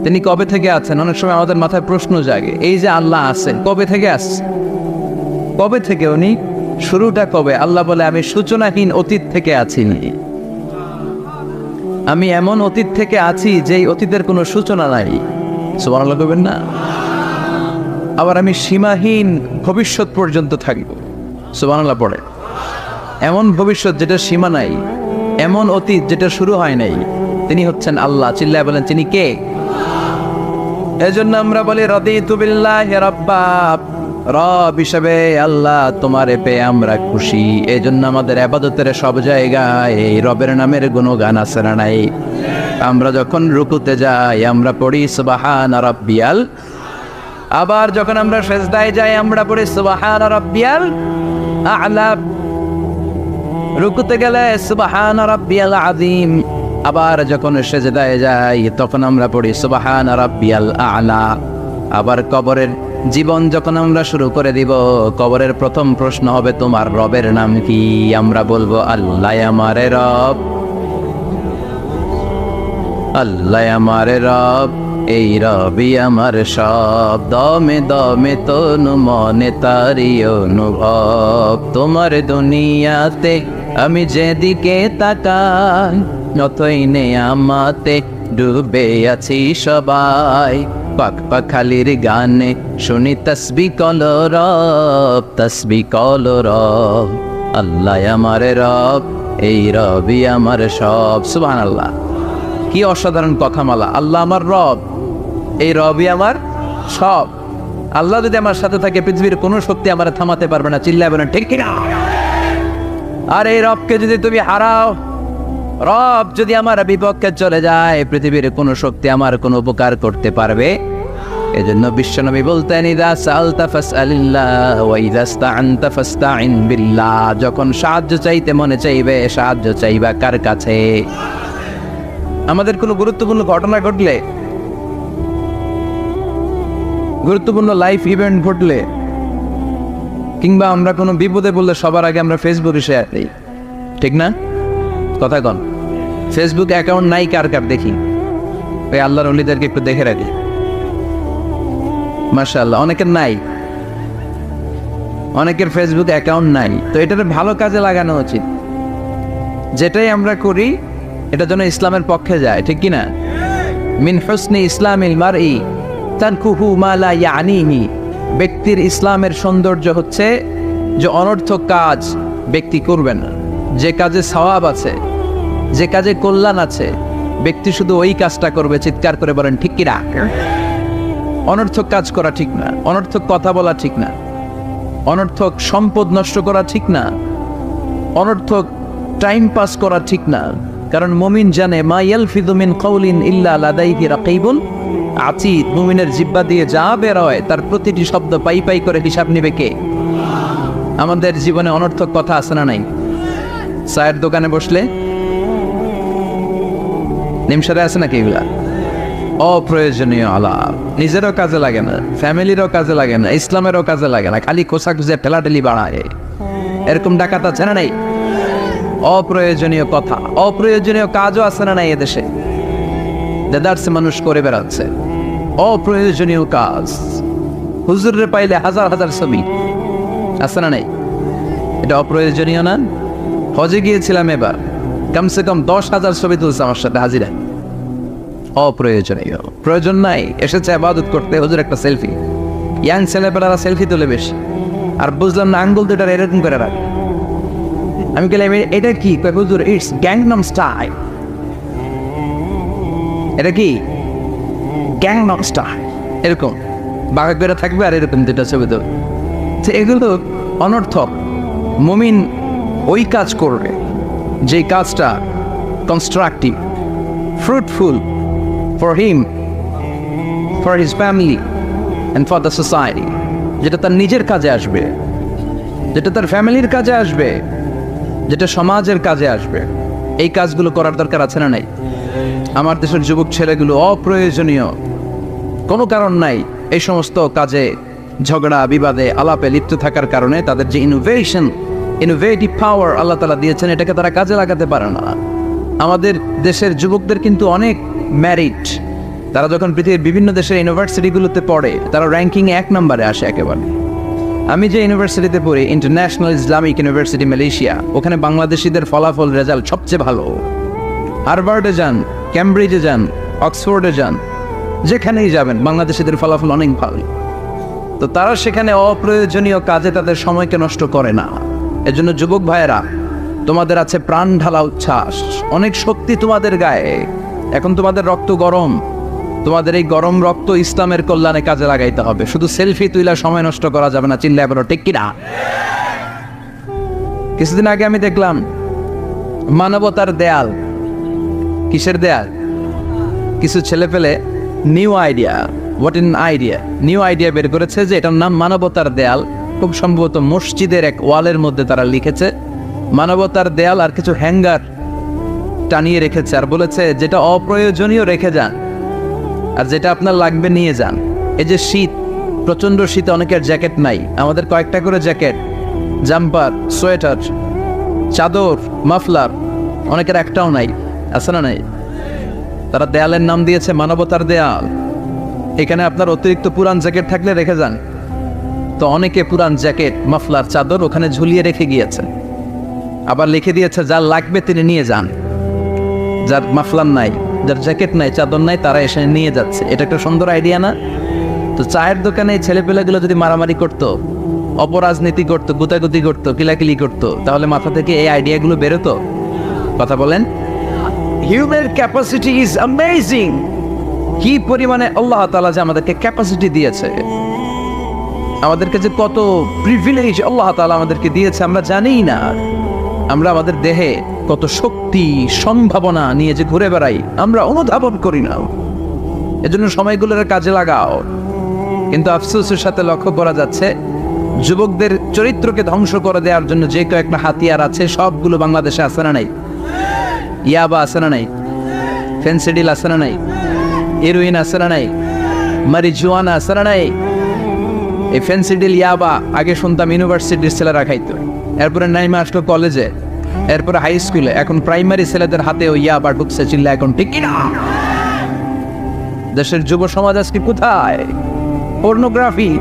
তিনি কবে থেকে আছেন? অনেক সময় আমাদের মাথায় প্রশ্ন জাগে, এই যে আল্লাহ আছেন কবে থেকে আসছে? কবে থেকে উনি? শুরুটা কবে? আল্লাহ বলে আমি সূচনাহীন অতীত থেকে আছি। আমি এমন অতীত থেকে আছি যেই অতীতের কোনো সূচনা নাই। সুবহানাল্লাহ কইবেন না? আবার আমি সীমাহীন ভবিষ্যৎ পর্যন্ত থাকব। সুবহানাল্লাহ পড়ে। এমন ভবিষ্যৎ যেটা সীমা নাই, এমন অতীত যেটা শুরু হয় নাই, তিনি হচ্ছেন আল্লাহ। চিল্লায় বলেন তিনি কে? এজন্য আমরা বলি রাদিতু বিল্লাহি রাব্বা, রব হিসেবে আল্লাহ তোমারে পেয়ে আমরা খুশি। এজন্য আমাদের ইবাদতের সব জায়গায় এই রবের নামের গুণগান আছে না নাই? আমরা যখন রুকুতে যাই আমরা পড়ি সুবহানা রাব্বিয়াল, আবার যখন আমরা সিজদায় যাই আমরা পড়ি সুবহানা রাব্বিয়াল আ'লা, রুকুতে গেলে সুবহানা রাব্বিয়াল আযীম, আবার যখন সিজদায় যাই তখন আমরা পড়ি সুবহানা রাব্বিয়াল আ'লা। আবার কবরের জীবন যখন আমরা শুরু করে দিব, কবরের প্রথম প্রশ্ন হবে তোমার রবের নাম কি? আমরা বলবো আল্লাহ আমারে রব, আল্লাহ আমারে রব, এই রবি আমার সব, দমে দমে তনু মনে তারি অনুভব। তোমার দুনিয়াতে আমি যেদিকে তাকাই অতই নেয়ামতে ডুবে আছি সবাই। পাক পাখালির গানে শুনি তসবিহ কলো রব, তসবিহ কলো রব, আল্লাহ আমারে রব, এই রবি আমার সব। সুবহানাল্লাহ, কি অসাধারণ কথামালা! আল্লাহ আমার রব, এই রবই আমার সব। আল্লাহ যদি আমার সাথে থাকে পৃথিবীর কোনো শক্তি আমার থামাতে পারবে না। চিল্লায় বলেন ঠিক কিনা? আর এই রবকে যদি তুমি হারাও, রব যদি আমার বিপক্ষে চলে যায়, পৃথিবীর কোনো শক্তি আমার কোনো উপকার করতে পারবে? এজন্য বিশ্বনবী বলতেন ইযা সাআলতা ফাসআলিল্লাহ ওয়া ইযা ইসতাআনতা ফাসতাইন বিল্লাহ। যখন সাহায্য চাইতে মনে চাইবে, সাহায্য চাইবা কার কাছে? আমাদের কোনো গুরুত্বপূর্ণ ঘটনা ঘটলে, গুরুত্বপূর্ণ লাইফ ইভেন্ট ঘটলে, কিংবা আমরা কোনো বিপদে পড়লে সবার আগে আমরা ফেসবুকে শেয়ার দিই, ঠিক না? কথা কন। ফেসবুক অ্যাকাউন্ট নাই কার কার দেখি? ওই আল্লাহর ওলিদেরকে একটু দেখে রাখি। মাশাআল্লাহ, অনেকের নাই, অনেকের ফেসবুক অ্যাকাউন্ট নাই। তো এটার ভালো কাজে লাগানো উচিত। যেটাই আমরা করি এটা যেন ইসলামের পক্ষে যায়, ঠিক কিনা? মিন হুসনি ইসলামিল মারই তানকুহু মা লা ইয়ানিহি। ব্যক্তির ইসলামের সৌন্দর্য হচ্ছে যে অনর্থক কাজ ব্যক্তি করবে না। যে কাজে সওয়াব আছে, যে কাজে কল্যাণ আছে, ব্যক্তি শুধু ওই কাজটা করবে। চিৎকার করে বলেন ঠিক কিনা? অনর্থক কাজ করা ঠিক না, অনর্থক কথা বলা ঠিক না, অনর্থক সম্পদ নষ্ট করা ঠিক না, অনর্থক টাইম পাস করা ঠিক না। কারণ মুমিন জানে মা ইয়ালফিযু মিন কাউলিন ইল্লা লাদাইহি রাকীবুন আতীদ। মুমিনের জিহ্বা দিয়ে যা বের হয় তার প্রতিটি শব্দ পাই পাই করে হিসাব নেবে কে? আমাদের জীবনে অনর্থক কথা আছে না নাই? চায়ের দোকানে বসলে নিমসারে আছে নাকি এগুলা? অপ্রয়োজনীয় আলাপ, নিজেরও কাজে লাগে না, ফ্যামিলিরও কাজে লাগে না, ইসলামেরও কাজে লাগে না, খালি খোঁচাখুঁচে ঠেলাঠেলি বাড়ায়। এরকম ডাকাত আছে না নাই? অপ্রয়োজনীয় কথা, অপ্রয়োজনীয় কাজও আছে না নাই এদেশে? দেদারসে মানুষ করে বেড়াচ্ছে অপ্রয়োজনীয় কাজ। হুজুরে পাইলে হাজার হাজার ছবি আছে না নাই? এটা অপ্রয়োজনীয় না? হজে গিয়েছিলাম এবার, কমসে কম 10,000 ছবি তুলছে আমার সাথে হাজিরা। অপ্রয়োজনীয়, প্রয়োজন নাই। এসেছে ইবাদত করতে, হুজুর একটা সেলফি। ইয়াং ছেলেপেলারা সেলফি তোলে বেশি। আর বুঝলাম না, আঙ্গুল দুটার এরকম করে রাখে। আমি বললাম এটা কি? হুজুর ইটস গ্যাংনাম স্টাইল। এটা কি? Gangnam style. এরকম বাঁকা করে থাকবে আর এরকম দুটা ছবি তো। এগুলো অনর্থক। মুমিন ওই কাজ করবে যে কাজটা constructive, fruitful for him, for his family and for the society. যেটা তার নিজের কাজে আসবে, যেটা তার ফ্যামিলির কাজে আসবে, যেটা সমাজের কাজে আসবে। এই কাজগুলো করার দরকার আছে না নাই? আমার দেশের যুবক ছেলেগুলো অপ্রয়োজনীয়, কোনো কারণ নাই এই সমস্ত কাজে ঝগড়া বিবাদে আলাপে লিপ্ত থাকার কারণে তাদের যে ইনোভেটিভ পাওয়ার আল্লাহ তাআলা দিয়েছেন, এটাকে তারা কাজে লাগাতে পারে না। আমাদের দেশের যুবকদের কিন্তু অনেক ম্যারিড, তারা যখন পৃথিবীর বিভিন্ন দেশের ইউনিভার্সিটিগুলোতে পড়ে তারা র্যাঙ্কিং 1 নম্বরে আসে একেবারে। আমি যে ইউনিভার্সিটিতে পড়ি, ইন্টারন্যাশনাল ইসলামিক ইউনিভার্সিটি মালয়েশিয়া, ওখানে বাংলাদেশিদের ফলাফল রেজাল্ট সবচেয়ে ভালো। হার্ভার্ডে যান, ক্যামব্রিজে যান, অক্সফোর্ডে যান, যেখানেই যাবেন বাংলাদেশিদের ফলাফল অনেক ভালো। তো তারা সেখানে অপ্রয়োজনীয় কাজে তাদের সময়কে নষ্ট করে না। এজন্য যুবক ভাইয়েরা, তোমাদের আছে প্রাণ ঢালা উচ্ছ্বাস, অনেক শক্তি তোমাদের গায়ে। এখন তোমাদের রক্ত গরম, তোমাদের এই গরম রক্ত ইসলামের কল্যাণে কাজে লাগাইতে হবে। শুধু সেলফি তুইলা সময় নষ্ট করা যাবে না, চিল্লায় বলো ঠিক কিনা। কিছুদিন আগে আমি দেখলাম মানবতার দেয়াল। কিসের দেয়াল? কিছু ছেলে পেলে নিউ আইডিয়া, নিউ আইডিয়া বের করেছে যে এটার নাম মানবতার দেয়াল। খুব সম্ভবত মসজিদের এক ওয়ালের মধ্যে তারা লিখেছে মানবতার দেয়াল, আর কিছু হ্যাঙ্গার টানিয়ে রেখেছে, আর বলেছে যেটা অপ্রয়োজনীয় রেখে যান, আর যেটা আপনার লাগবে নিয়ে যান। এই যে শীত, প্রচন্ড শীতে অনেকের জ্যাকেট নাই, আমাদের কয়েকটা করে জ্যাকেট, জাম্পার, সোয়েটার, চাদর, মাফলার, অনেকের একটাও নাই, আছে না নাই? তারা দেয়ালের নাম দিয়েছে মানবতার দেয়াল। এখানে আপনার অতিরিক্ত পুরান জ্যাকেট থাকলে রেখে যান। তো অনেকে পুরান জ্যাকেট, মাফলার, চাদর ওখানে ঝুলিয়ে রেখে গিয়েছে, আবার লিখে দিয়েছে যার লাগবে তিনি নিয়ে যান। যার মাফলার নাই, যার জ্যাকেট নাই, চাদর নাই, তারা এসে নিয়ে যাচ্ছে। এটা একটা সুন্দর আইডিয়া না? তো চায়ের দোকানে ছেলেপেলেগুলো যদি মারামারি করতো, অপরাজনীতি করতো, গুতাগুতি করতো, কিলাকিলি করতো, তাহলে মাথা থেকে এই আইডিয়াগুলো বেরোতো? কথা বলেন। Human capacity is amazing. কি পরিমাণে আল্লাহ তাআলা যে আমাদেরকে ক্যাপাসিটি দিয়েছে, আমাদেরকে যে কত প্রিভিলেজ আল্লাহ তাআলা আমাদেরকে দিয়েছে আমরা জানিই না। আমরা আমাদের দেহে কত শক্তি, সম্ভাবনা নিয়ে যে ঘুরে বেড়াই আমরা অনুধাবন করি না। এজন্য সময়গুলোর কাজে লাগাও। কিন্তু আফসোসের সাথে লক্ষ্য করা যাচ্ছে যুবকদের চরিত্রকে ধ্বংস করে দেওয়ার জন্য যে কয়েকটা হাতিয়ার আছে সবগুলো বাংলাদেশে আছে না নাই? ইয়াবা আছে না নাই? ফেন্সিডিল আছে না নাই? হেরোইন আছে না নাই? মারিজুয়ানা আছে না নাই? এই ফেন্সিডিল, ইয়াবা আগে শুনতাম ইউনিভার্সিটির ছেলেরা খাইতো, এরপরে নাইমা আসলো কলেজে, এরপরে হাই স্কুলে, এখন প্রাইমারি ছেলেদের হাতেও ইয়াবা ঢুকছে। চিল্লা এখন ঠিক কিনা? দেশের যুব সমাজ আজকে কোথায়? পর্নোগ্রাফি,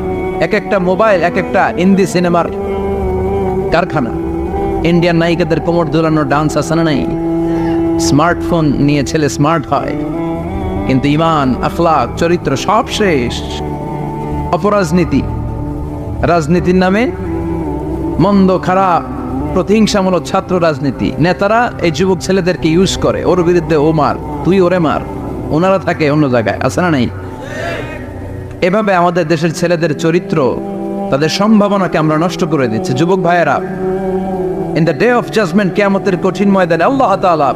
এক একটা মোবাইল, এক একটা হিন্দি সিনেমার কারখানা। ইন্ডিয়ান নায়িকাদের কোমর দোলানো ডান্স আছে না নাই? স্মার্টফোন নিয়ে ছেলে স্মার্ট হয়, কিন্তু ইমান, আখলাক, চরিত্র সব শেষ। অপরাজনীতি, রাজনীতির নামে মন্দ, খারাপ, প্রতিহিংসামূলক ছাত্র রাজনীতি। নেতারা এই যুবক ছেলেদেরকে ইউজ করে, ওর বিরুদ্ধে ও মার, তুই ওরে মার, ওনারা থাকে অন্য জায়গায়, আছে না নাই? এভাবে আমাদের দেশের ছেলেদের চরিত্র, তাদের সম্ভাবনাকে আমরা নষ্ট করে দিচ্ছি। যুবক ভাইয়েরা, in the day of judgement, কিয়ামতের কঠিন ময়দানে আল্লাহ তাআলা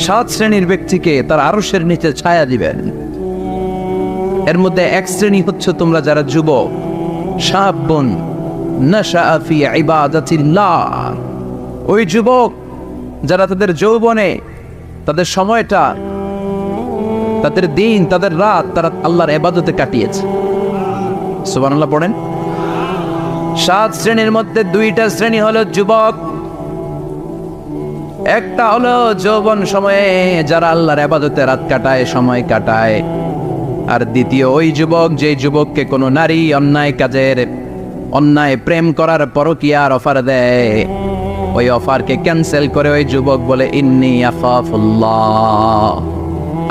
7 শ্রেণীর ব্যক্তিকে তার আরশের নিচে ছায়া দিবেন। এর মধ্যে এক শ্রেণী হচ্ছে তোমরা যারা যুবক, শাবুন নাশাআ ফি ইবাদাতিল্লাহ, ওই যুবক যারা তাদের যৌবনে, তাদের সময়টা, তাদের দিন, তাদের রাত তারা আল্লাহর ইবাদতে কাটিয়েছে। সুবহানাল্লাহ পড়েন। 7 শ্রেণীর মধ্যে 2টা শ্রেণী হলো যুবক। একটা হলো যৌবন সময়ে যারা আল্লাহর ইবাদতে রাত কাটায়, সময় কাটায়। আর দ্বিতীয় ওই যুবক, যে যুবককে কোনো নারী অন্যায় কাজের, অন্যায় প্রেম করার পরকীয়ার অফার দেয়, ওই অফারকে ক্যান্সেল করে ওই যুবক বলে ইন্নী আখাফুল্লাহ,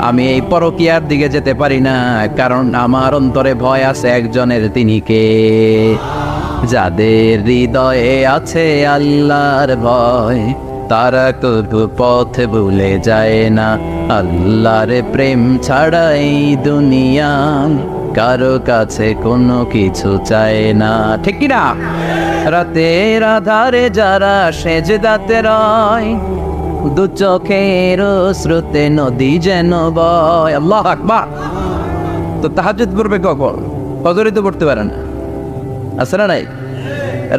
আমি এই পরকীয়ার দিকে যেতে পারি না, কারণ আমার অন্তরে ভয় আছে একজনের, তিনি কে? যাদের হৃদয়ে আছে আল্লাহর ভয়, তারা কবু পথ ভুলে যায় না। আল্লাহর প্রেম ছাড়া এই দুনিয়া কারো কাছে কোনো কিছু চায় না, ঠিক কি না? রাতের আধারে যারা সেজদাতে রয়, দু চোখের স্রোতে নদী যেন বয়। আল্লাহু আকবার। তো তাহাজ্জুদ পড়বে কখন? ফজরে তো পড়তে পারে না, আছে না নাই?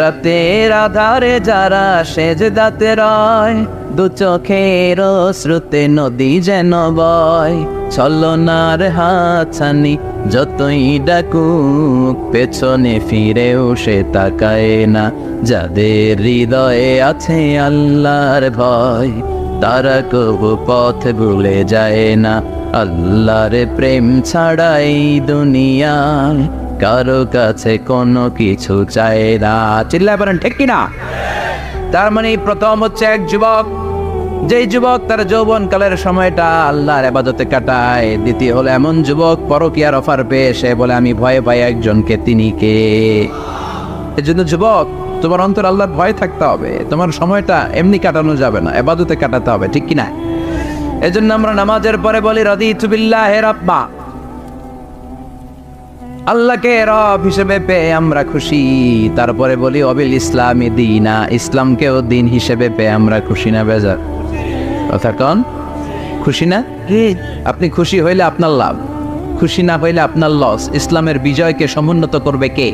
রাতের আধারে যারা সেজদাতে রয়, দু চোখের স্রোতে নদী যেন বয়। ছলনার হাতছানি যতই ডাকুক, পেছনে ফিরেও সে তাকায় না। যাদের হৃদয়ে আছে আল্লাহর ভয়, তারা কবু পথ ভুলে যায় না। আল্লাহর প্রেম ছাড়াই দুনিয়ায় কারো কাছে কোনো কিছু চায় না। চিল্লায় বলেন ঠিক কিনা? তার মানে প্রথম হচ্ছে এক যুবক, যেই যুবক তার যৌবনকালের সময়টা আল্লাহর ইবাদতে কাটায়। দ্বিতীয় হলো এমন যুবক পরকীয়ার অফার পেয়ে সে বলে আমি ভয়ে পাই একজনকে, তিনি কে? এজন্য যুবক, তোমার অন্তর আল্লাহর ভয় থাকতে হবে। তোমার সময়টা এমনি কাটানো যাবে না, ইবাদতে কাটাতে হবে, ঠিক কিনা? এজন্য আমরা নামাজের পরে বলি রাদিতু বিল্লাহি রাব্বা, আল্লাহকে রব হিসেবে পেয়ে আমরা খুশি। তারপরে বলি অবিল ইসলামি দীনা, ইসলামকেও দিন হিসেবে পেয়ে আমরা খুশি না বেজার? কথা কন, খুশি না? আপনি খুশি হইলে আপনার লাভ, খুশি না হইলে আপনার লস। ইসলামের বিজয়কে সমুন্নত করবে কে?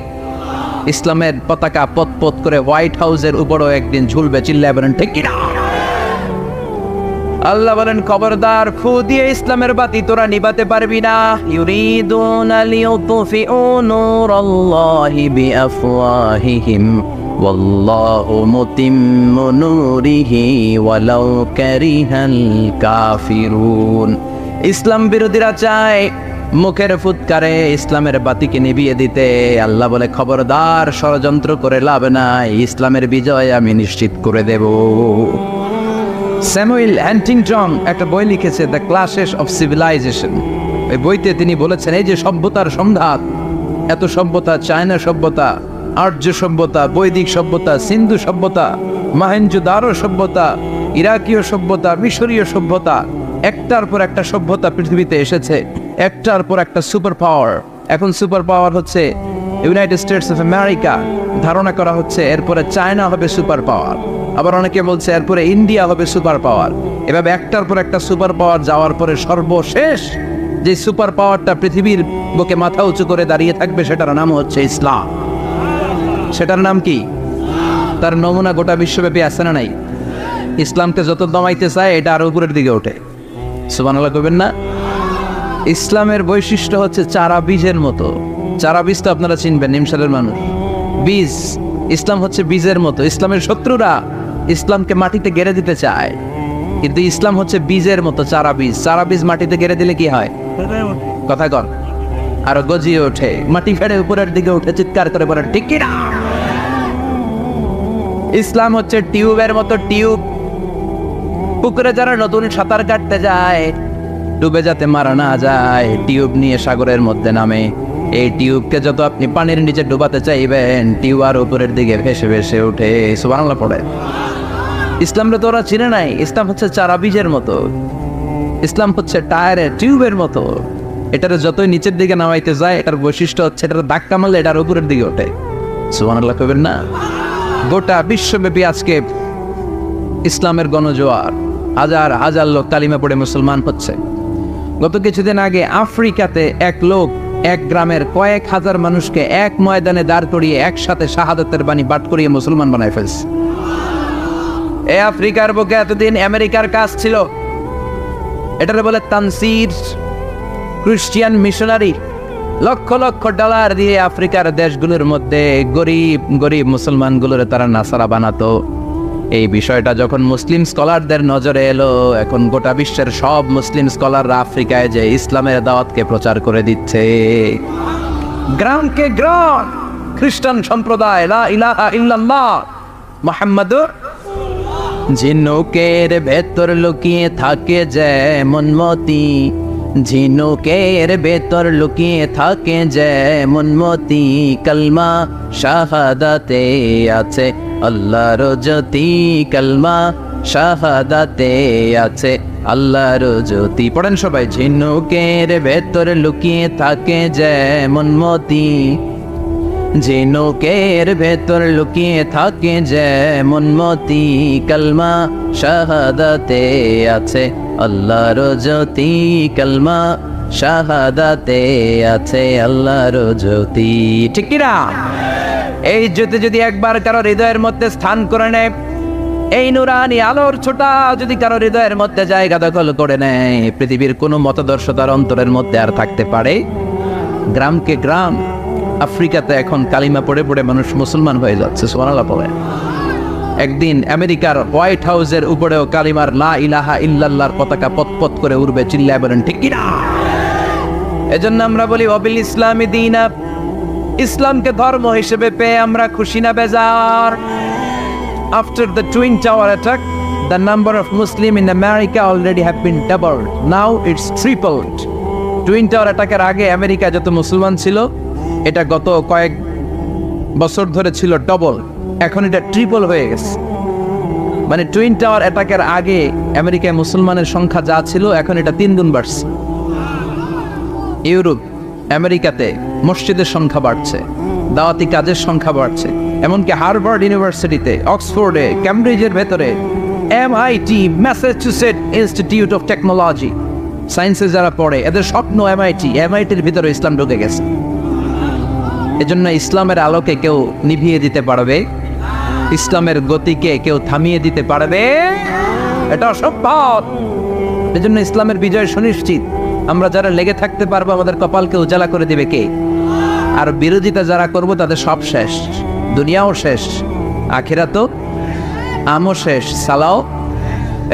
ইসলামের পতাকা পত পত করে হোয়াইট হাউসের উপরও একদিন ঝুলবে। চিল্লায় বলেন ঠিক কিনা? আল্লাহ বলেন খবরদার, ফু দিয়ে ইসলামের বাতি তোরা নিভাতে পারবি না। ইউরিদুনা লিউতফিউ নূরাল্লাহি বিআফওয়াহিহিম ওয়াল্লাহু মুতিম্মু নূরিহি ওয়ালাউ কারিহাল কাফিরুন। ইসলাম বিরোধীরা চায় মুখের ফুৎকারে ইসলামের বাতিকে নিভিয়ে দিতে। আল্লাহ বলে খবরদার, ষড়যন্ত্র করে লাভ নাই, ইসলামের বিজয় আমি নিশ্চিত করে দেব। স্যামুয়েল হ্যান্টিংটন একটা বই লিখেছে, দ্য ক্লাশেস অফ সিভিলাইজেশন। এই বইতে তিনি বলেছেন এই যে সভ্যতার সংঘাত, এত সভ্যতা, চায়না সভ্যতা, আর্য সভ্যতা, বৈদিক সভ্যতা, সিন্ধু সভ্যতা, মহেঞ্জোদারো সভ্যতা, ইরাকীয় সভ্যতা, মিশরীয় সভ্যতা, একটার পর একটা সভ্যতা পৃথিবীতে এসেছে, একটার পর একটা সুপার পাওয়ার। এখন সুপার পাওয়ার হচ্ছে ইউনাইটেড স্টেটস অফ আমেরিকা, ধারণা করা হচ্ছে এরপরে চায়না হবে সুপার পাওয়ার, আবার অনেকে বলছে এরপরে ইন্ডিয়া হবে সুপার পাওয়ার। এভাবে একটার পর একটা সুপার পাওয়ার যাওয়ার পরে সর্বশেষ যে সুপার পাওয়ারটা পৃথিবীর বুকে মাথা উঁচু করে দাঁড়িয়ে থাকবে সেটার নাম হচ্ছে ইসলাম। সেটার নাম কি? তার নমুনা গোটা বিশ্বব্যাপী আছে না নাই? ইসলামকে যত দমাইতে চায় এটা আরো উপরের দিকে ওঠে। সুবহানাল্লাহ কইবেন না? ইসলামের বৈশিষ্ট্য হচ্ছে চারা বীজের মতো। চারা বীজ তো আপনারা চিনবেন, নিমসালের মানুষ। বীজ, ইসলাম হচ্ছে বীজের মতো। ইসলামের শত্রুরা ইসলামকে মাটিতে গেড়ে দিতে চায়, কিন্তু ইসলাম হচ্ছে বীজের মতো, চারা বীজ। চারা বীজ মাটিতে গেড়ে দিলে কি হয়? কথা কর, আরো গজিয়ে ওঠে, মাটি ফেড়ে উপরের দিকে উঠে চিৎকার করে বলে ঠিক কি না? ইসলাম হচ্ছে টিউবের মতো। টিউব, পুকুরে যারা নতুন সাঁতার কাটতে যায় ডুবে যাতে মারা না যায়, টিউব নিয়ে সাগরের মধ্যে নামে। এই টিউবকে যত আপনি পানির নিচে ডুবাতে চাইবেন, টিউব আর উপরের দিকে ভেসে ভেসে উঠে। সুবহানাল্লাহ পড়ে। ইসলামরে তো ওরা চিনে নাই। ইসলাম হচ্ছে চারা বীজের মতো, ইসলাম হচ্ছে টায়ারের টিউবের মতো। এটার যতই নিচের দিকে নামাইতে যায়, এটার বৈশিষ্ট্য হচ্ছে এটার ধাক্কা মারলে এটার উপরের দিকে ওঠে। সুবহানাল্লাহ কইবেন না? গোটা বিশ্বব্যাপী আজকে ইসলামের গণজোয়ার, হাজার হাজার লোক কালিমা পড়ে মুসলমান হচ্ছে। গত কিছুদিন আগে আফ্রিকাতে এক লোক এক গ্রামের কয়েক হাজার মানুষকে এক ময়দানে দাঁড় করিয়ে একসাথে শাহাদাতের বাণী পাঠ করিয়ে মুসলমান বানায় ফেলছে। এই আফ্রিকার বুকে এতদিন আমেরিকার কাজ ছিল, এটারে বলে Tansir, Christian missionary. Lakh lakh dollar দিয়ে আফ্রিকার দেশগুলোর মধ্যে গরিব গরিব মুসলমানগুলোরে তারা নাসারা বানাতো। এই বিষয়টা যখন মুসলিম স্কলারদের নজরে এলো, এখন গোটা বিশ্বের সব মুসলিম স্কলাররা আফ্রিকায় যে ইসলামের দাওয়াতকে প্রচার করে দিচ্ছে। গ্রামকে গ্রাম খ্রিস্টান সম্প্রদায় লা ইলাহা ইল্লাল্লাহ মুহাম্মাদুর। ঝিনুকের ভেতর লুকিয়ে থাকে যেমন মতি, ঝিনুকের ভেতর লুকিয়ে থাকে যেমন মতি, কলমা শাহাদাতে আছে আল্লাহর জ্যোতি, কলমা শাহাদাতে আছে আল্লাহর জ্যোতি। পড়েন সবাই। ঝিনুকের ভেতর লুকিয়ে থাকে যেমন মতি, ঝিনুকের ভেতর লুকিয়ে থাকে যেমন মতি, কলমা শাহাদাতে আছে আল্লাহর জ্যোতি, কলমা শাহাদাতে আছে আল্লাহর জ্যোতি। ঠিক কি না? এই জ্যোতি যদি একবার কারো হৃদয়ের মধ্যে স্থান করে নেয়, এই নুরানি আলোর ছোটা যদি কারো হৃদয়ের মধ্যে জায়গা দখল করে নেয়, পৃথিবীর কোনো মতাদর্শ তার অন্তরের মধ্যে আর থাকতে পারে? গ্রামকে গ্রাম আফ্রিকাতে এখন কালিমা পড়ে পড়ে মানুষ মুসলমান হয়ে যাচ্ছে। সুবহানাল্লাহ পড়ে। একদিন আমেরিকার হোয়াইট হাউসের উপরেও কালিমার লা ইলাহা ইল্লাল্লাহর পতাকা পতপত করে উড়বে, চিল্লায় বলেন ঠিক কিনা? এজন্য আমরা বলি ওয়াবিল ইসলামি দীনা, ইসলামকে ধর্ম হিসেবে পেয়ে আমরা খুশি না বেজার? After the twin tower attack, the number of Muslim in America already have been doubled. Now it's tripled. Twin tower অ্যাটাকের আগে আমেরিকা যত মুসলমান ছিল, এটা গত কয়েক বছর ধরে ছিল ডবল, এখন এটা ট্রিপল হয়ে গেছে। মানে টুইন টাওয়ার অ্যাটাকের আগে আমেরিকায় মুসলমানের সংখ্যা যা ছিল, এখন এটা 3 গুণ বাড়ছে। ইউরোপ, আমেরিকাতে মসজিদের সংখ্যা বাড়ছে, দাওয়াতি কাজের সংখ্যা বাড়ছে, এমনকি হার্ভার্ড ইউনিভার্সিটিতে, অক্সফোর্ডে, ক্যামব্রিজের ভেতরে, MIT, Massachusetts institute of technology, সায়েন্সে যারা পড়ে এদের স্বপ্ন MITর ভিতরে ইসলাম ঢুকে গেছে। এজন্য ইসলামের আলোকে কেউ নিভিয়ে দিতে পারবে? ইসলামের গতিকে কেউ থামিয়ে দিতে পারবে? এটা অসম্ভব। এজন্য ইসলামের বিজয় সুনিশ্চিত। আমরা যারা লেগে থাকতে পারবো, আমাদের কপালকে উজালা করে দিবে কে? আর বিরোধিতা যারা করবো তাদের সব শেষ, দুনিয়াও শেষ, আখিরাতও আমও শেষ, সালাও।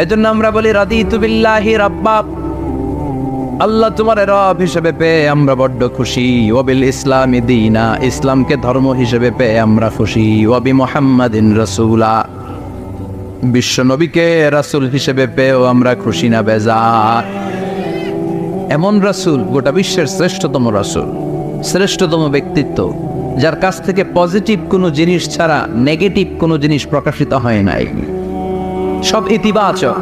এজন্য আমরা বলি রাদিতু বিল্লাহি রাব্বা, আল্লাহ তোমার রব হিসেবে পেয়ে আমরা বড্ড খুশি। ওয়াবিল ইসলামি দীনা, ইসলামকে ধর্ম হিসেবে পেয়ে আমরা খুশি। ওয়াবি মুহাম্মাদিন রাসূলা, বিশ্ব নবীকে রাসূল হিসেবে পেয়েও আমরা খুশি না বেজার? এমন রাসূল, গোটা বিশ্বের শ্রেষ্ঠতম রাসূল, শ্রেষ্ঠতম ব্যক্তিত্ব, যার কাছ থেকে পজিটিভ কোনো জিনিস ছাড়া নেগেটিভ কোনো জিনিস প্রকাশিত হয় নাই, সব ইতিবাচক।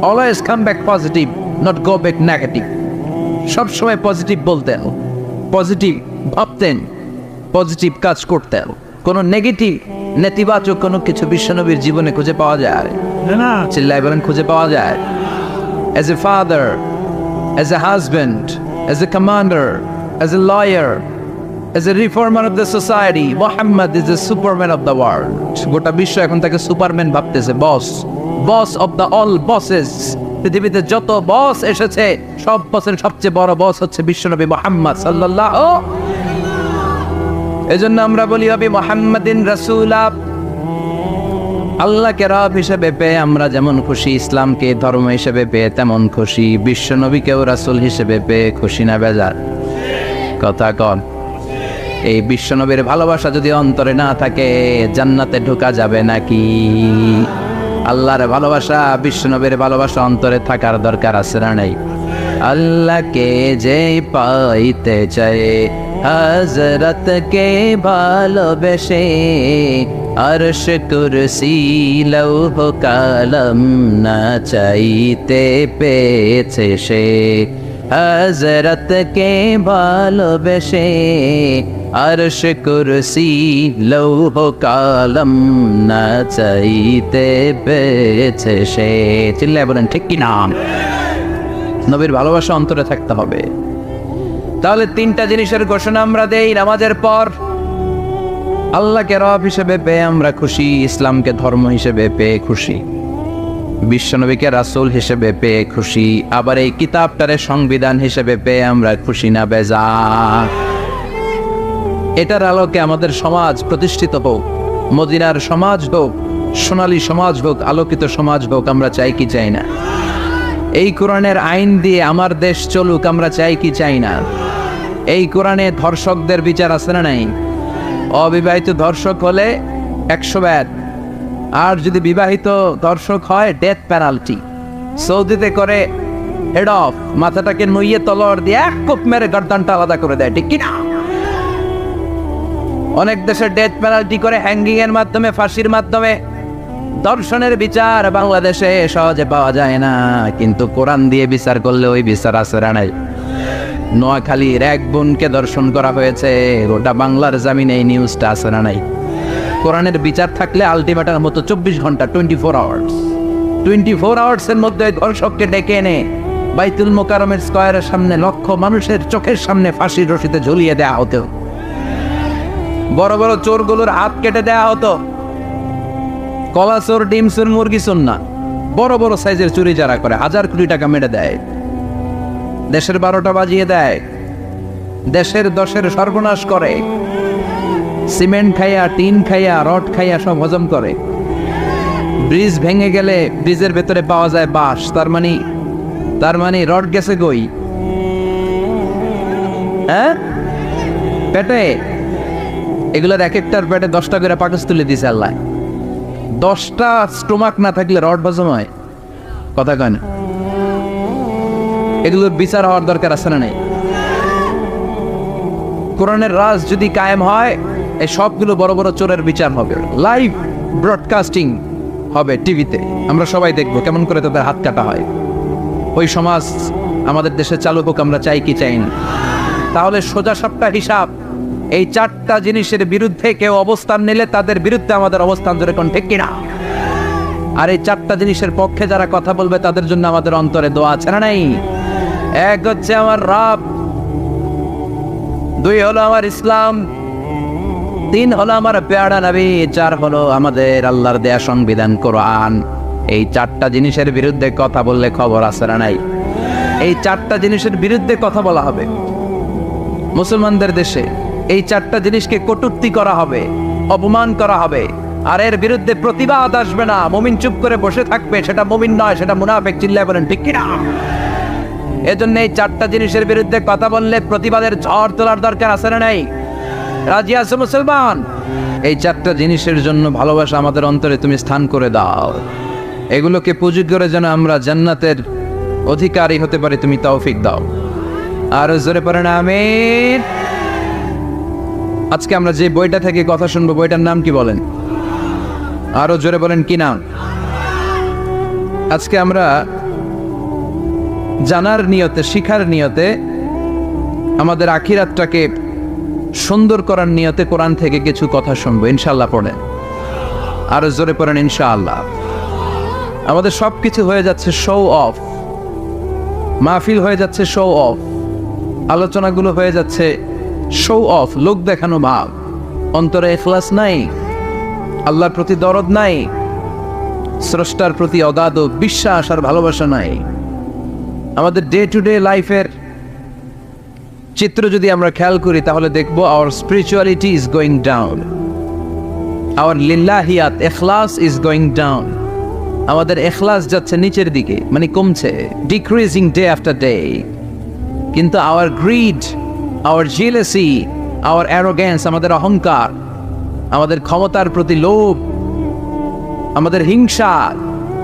Always come back positive, not go back negative. সবসময় পজিটিভ বলতেন, পজিটিভ ভাবতেন, পজিটিভ কাজ করতেন। কোনো নেগেটিভ, নেতিবাচক কোনো কিছু বিশ্বনবীর জীবনে খুঁজে পাওয়া যায় না? চিল্লায় বলেন খুঁজে পাওয়া যায়? As a father, as a husband, as a commander, as a lawyer, as a reformer of the society, Muhammad is the superman of the world. গোটা বিশ্ব এখন তাকে সুপারম্যান ভাবতেছে, বস অফ দ্য অল বসেস। পৃথিবীতে যত বস এসেছে, সব বসের সবচেয়ে বড় বস হচ্ছে বিশ্বনবী মুহাম্মদ সাল্লাল্লাহু। এজন্য আমরা বলি নবী মুহাম্মাদিন রাসূলা। আল্লাহকে রব হিসেবে পেয়ে আমরা যেমন খুশি, ইসলামকে ধর্ম হিসেবে পেয়ে তেমন খুশি, বিশ্বনবীকেও রাসূল হিসেবে পেয়ে খুশি না বেজার? কথা কন। এই বিশ্বনবীর ভালোবাসা যদি অন্তরে না থাকে, জান্নাতে ঢোকা যাবে নাকি? আল্লাহর ভালোবাসা, বিশ্বনবীর ভালোবাসা অন্তরে থাকার দরকার আছে না নাই? আল্লাহকে যে পাইতে চায়, হযরতকে ভালোবেসে, আরশ কুরসি লৌহ কালাম না চাইতে পেয়েছে সে। হযরতকে ভালোবেসে, আরশ কুরসি লৌহ কালাম না চাইতে পেয়েছে সে। চিল্লায় বলেন ঠিক কি না? নবীর ভালোবাসা অন্তরে থাকতে হবে। তাহলে 3টা জিনিসের ঘোষণা আমরা দেই নামাজের পর। আল্লাহকে রব হিসেবে পেয়ে আমরা খুশি, ইসলামকে ধর্ম হিসেবে পেয়ে খুশি, বিশ্বনবীকে রাসূল হিসেবে পেয়ে খুশি, আবার এই কিতাবটারে সংবিধান হিসেবে পেয়ে আমরা খুশি না বেজার? এটার আলোকে আমাদের সমাজ প্রতিষ্ঠিত হোক, মদিনার সমাজ হোক, সোনালী সমাজ হোক, আলোকিত সমাজ হোক, আমরা চাই কি চাই না? এই কোরআনের আইন দিয়ে আমার দেশ চলুক, আমরা চাই কি চাই না? এই কোরআনে ধর্ষকদের বিচার আছে না নাই? অবিবাহিত ধর্ষক হলে 100 ব্যাট, আর যদি বিবাহিত ধর্ষক হয় ডেথ পেনাল্টি। সৌদিতে করে হেড অফ, মাথাটাকে নুইয়ে তলোয়ার দিয়ে এক কোপ মেরে গর্দানটা আলাদা করে দেয়, ঠিক কিনা? অনেক দেশে ডেথ পেনাল্টি করে হ্যাঙ্গিং এর মাধ্যমে, ফাঁসির মাধ্যমে। দর্শনের বিচার বাংলাদেশে সহজে পাওয়া যায় না, কিন্তু কোরআন দিয়ে বিচার করলে ওই বিচার আছে না নাই? নোয়াখালীর এক বোনকে দর্শন করা হয়েছে, গোটা বাংলার জামিনে এই নিউজটা আছে না নাই? কোরআনের বিচার থাকলে আলটিমেটার মতো 24 ঘন্টা, 24 আওয়ার্সের মধ্যে ধর্ষককে ডেকে এনে বাইতুল মোকাররমের স্কয়ারের সামনে লক্ষ মানুষের চোখের সামনে ফাঁসির রশিতে ঝুলিয়ে দেওয়া হতো। বড় বড় চোরগুলোর হাত কেটে দেওয়া হতো। কলা চোর, ডিম চোর, মুরগি চোর না, বড় বড় সাইজের চুরি যারা করে 1000 কোটি টাকা মেরে দেয়, দেশের 12টা বাজিয়ে দেয়, দেশের 10-এর সর্বনাশ করে, সিমেন্ট খাইয়া, টিন খাইয়া, রড খাইয়া সব হজম করে। ব্রিজ ভেঙে গেলে ব্রিজের ভেতরে পাওয়া যায় বাঁশ, তার মানে রড গেছে কই? হ্যাঁ, পেটে। এগুলোর এক একটার পেটে 10টা করে পাকস তুলে দিয়েছে আল্লাহ। 10টা স্টোমাক না থাকলে রড হজম হয়? কথা কয় না। এগুলোর বিচার হওয়ার দরকার আছে না নাই? কোরআনের রাজ যদি কায়েম হয়, এই সবগুলো বড় বড় চোরের বিচার হবে, লাইভ ব্রডকাস্টিং হবে টিভিতে, আমরা সবাই দেখবো কেমন করে তাদের হাত কাটা হয়। ওই সমাজ আমাদের দেশে চালু হোক, আমরা চাই কি চাই না? তাহলে সোজা সাপটা হিসাব, এই 4টা জিনিসের বিরুদ্ধে কেউ অবস্থান নিলে তাদের বিরুদ্ধে আমাদের অবস্থান ধরে কোন ঠিক কিনা? আর এই 4টা জিনিসের পক্ষে যারা কথা বলবে তাদের জন্য আমাদের অন্তরে দোয়া আছে না নাই? এক হচ্ছে আমার রব, 2 হলো আমার ইসলাম, 3 হলো আমার পেয়ারা নবী, 4 হলো আমাদের আল্লাহর দেয়া সংবিধান কোরআন। এই 4টা জিনিসের বিরুদ্ধে কথা বললে খবর আছে না নাই? এই 4টা জিনিসের বিরুদ্ধে কথা বলা হবে মুসলমানদের দেশে। এই 4টা জিনিসকে কটূক্তি করা হবে, অপমান করা হবে, আর এর বিরুদ্ধে প্রতিবাদ আসবে না। মুমিন চুপ করে বসে থাকবে, সেটা মুমিন নয়, সেটা মুনাফিক। চিল্লায় বলেন ঠিক কিনা? এজন্য এই 4টা জিনিসের বিরুদ্ধে কথা বললে প্রতিবাদের ঝড় তোলার দরকার আছে না নাই? রাজি আছো মুসলমান? এই 4টা জিনিসের জন্য ভালোবাসা আমাদের অন্তরে তুমি স্থান করে দাও। এগুলোকে পুঁজি করে যেন আমরা জান্নাতের অধিকারী হতে পারি, তুমি তৌফিক দাও। আর জোরে পড়েন আমিন। আজকে আমরা যে বইটা থেকে কথা শুনবো, বইটার নাম কি বলেন? আরো জোরে বলেন, কি নাম? আজকে আমরা জানার নিয়তে, শিখার নিয়তে, আমাদের আখিরাতটাকে সুন্দর করার নিয়তে কোরআন থেকে কিছু কথা শুনবো ইনশাআল্লাহ। পড়েন, আরো জোরে পড়েন ইনশাআল্লাহ। আমাদের সবকিছু হয়ে যাচ্ছে শো অফ, মাহফিল হয়ে যাচ্ছে শো অফ, আলোচনাগুলো হয়ে যাচ্ছে শো অফ, লোক দেখানো ভাব। অন্তরে ইখলাস নাই, আল্লাহর প্রতি দরদ নাই, স্রষ্টার প্রতি অগাধ বিশ্বাস আর ভালোবাসা নাই। আমাদের ডে টু ডে লাইফের চিত্র যদি আমরা খেয়াল করি তাহলে দেখবো our spirituality is going down, our লিল্লাহিয়াত ইখলাস ইজ গোয়িং ডাউন। আমাদের ইখলাস যাচ্ছে নিচের দিকে, মানে কমছে, ডিক্রিজিং ডে আফটার ডে। কিন্তু our greed, our jealousy, our arrogance, আমাদের অহংকার, আমাদের ক্ষমতার প্রতি লোভ, আমাদের হিংসা,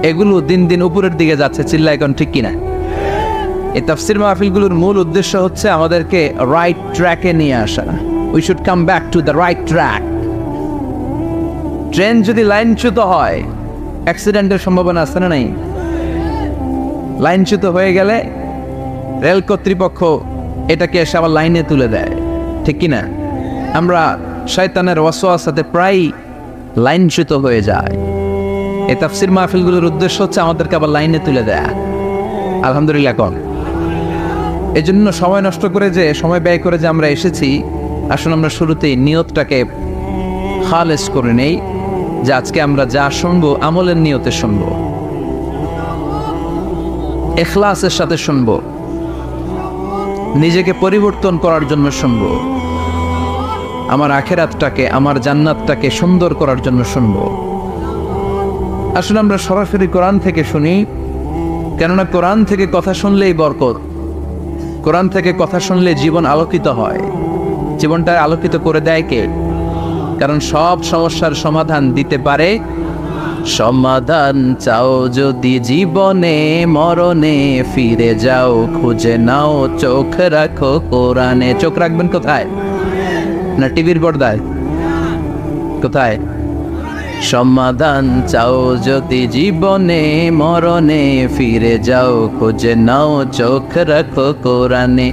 এগুলো দিন দিন উপরের দিকে যাচ্ছে। চিল্লায় এখন ঠিক কিনা? এই তাফসির মাহফিলগুলোর মূল উদ্দেশ্য হচ্ছে আমাদেরকে রাইট ট্র্যাকে নিয়ে আসা। We should come back to the right track. Train যদি লাইনচ্যুত হয়, অ্যাক্সিডেন্টের সম্ভাবনা আছে না নাই? লাইনচ্যুত হয়ে গেলে রেল কর্তৃপক্ষ এটাকে এসে আবার লাইনে তুলে দেয়, ঠিক কিনা? আমরা শয়তানের ওয়াসওয়াসাতে প্রায় লাইনচ্যুত হয়ে যায়। এই তাফসির মাহফিলগুলোর উদ্দেশ্য হচ্ছে আমাদেরকে আবার লাইনে তুলে দেয়া। আলহামদুলিল্লাহ কম। এই জন্য সময় নষ্ট করে, যে সময় ব্যয় করে যে আমরা এসেছি, আসলে আমরা শুরুতেই নিয়তটাকে খালেস করে নেই, যে আজকে আমরা যা শুনবো আমলের নিয়তে শুনবো, ইখলাসের সাথে শুনবো, নিজেকে পরিবর্তন করার জন্য শুনবো, আমার আখিরাতটাকে, আমার জান্নাতটাকে সুন্দর করার জন্য শুনবো। আসলে আমরা সরাসরি কোরআন থেকে শুনি, কেননা কোরআন থেকে কথা শুনলেই বরকত, কোরআন থেকে কথা শুনলে জীবন আলোকিত হয়। জীবনটা আলোকিত করে দেয় কে? কারণ সব সমস্যার সমাধান দিতে পারে। সমাধান চাও যদি জীবনে, মরণে ফিরে যাও, খুঁজে নাও, চোখ রাখো কোরআনে। চোখ রাখবেন কোথায়? না টিভির পর্দায়? কোথায়? সমাধান চাও যদি জীবনে, মরণে ফিরে যাও, খুঁজে নাও, চোখ রাখো কোরআনে।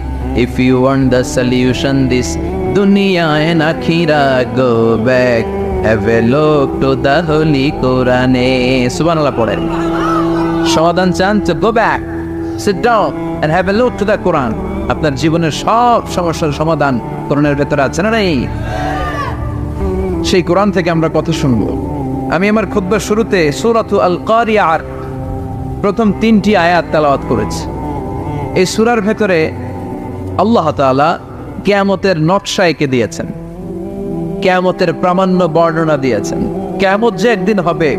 If you want the solution this dunya and akhirah, go back, have a look to the holy Quran. Subhanallah পড়েন। সমাধান চান তো go back, sit down and have a look to the Quran. আপনার জীবনের সব সমস্যার সমাধান কোরআনের ভেতরে আছে না নাই? সেই কোরআন থেকে আমরা কথা শুনবো। আমি আমার খুতবার শুরুতে সূরাতু আল কারিয়ার প্রথম 3টি আয়াত তেলাওয়াত করেছি। এই সূরার ভেতরে আল্লাহ তাআলা কিয়ামতের নকশা এঁকে দিয়েছেন, কিয়ামতের প্রামাণ্য বর্ণনা দিয়েছেন। কিয়ামত যে একদিন হবে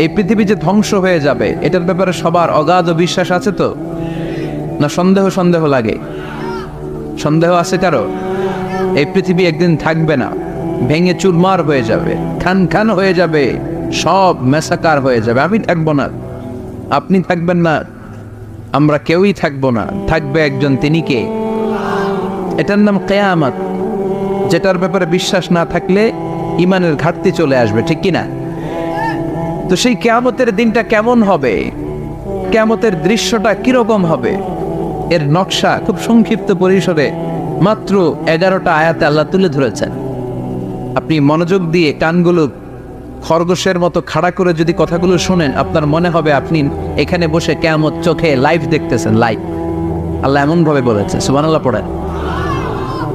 এই পৃথিবী যে ধ্বংস হয়ে যাবে এটার ব্যাপারে সবার অগাধ বিশ্বাস আছে তো, না সন্দেহ লাগে? সন্দেহ আছে কারো? এই পৃথিবী একদিন থাকবে না, ভেঙে চুরমার হয়ে যাবে, খান হয়ে যাবে, সব মেসাকার হয়ে যাবে। আমি থাকবো না, আপনি থাকবেন না, আমরা কেউই থাকবো না, থাকবে একজন, তিনি কে? এটার নাম কিয়ামত, যেটার ব্যাপারে বিশ্বাস না থাকলে ইমানের ঘাটতি চলে আসবে, ঠিক কিনা? তো সেই কিয়ামতের দিনটা কেমন হবে, কিয়ামতের দৃশ্যটা কিরকম হবে, এর নকশা খুব সংক্ষিপ্ত পরিসরে মাত্র 11টা আয়াতে আল্লাহ তুলে ধরেছেন। আপনি মনোযোগ দিয়ে কানগুলো খরগোশের মতো খাড়া করে যদি কথাগুলো শোনেন, আপনার মনে হবে আপনি এখানে বসে কিয়ামত চোখে লাইভ দেখতেছেন, লাইভ। আল্লাহ এমন ভাবে বলেছে, সুবহানাল্লাহ পড়েন।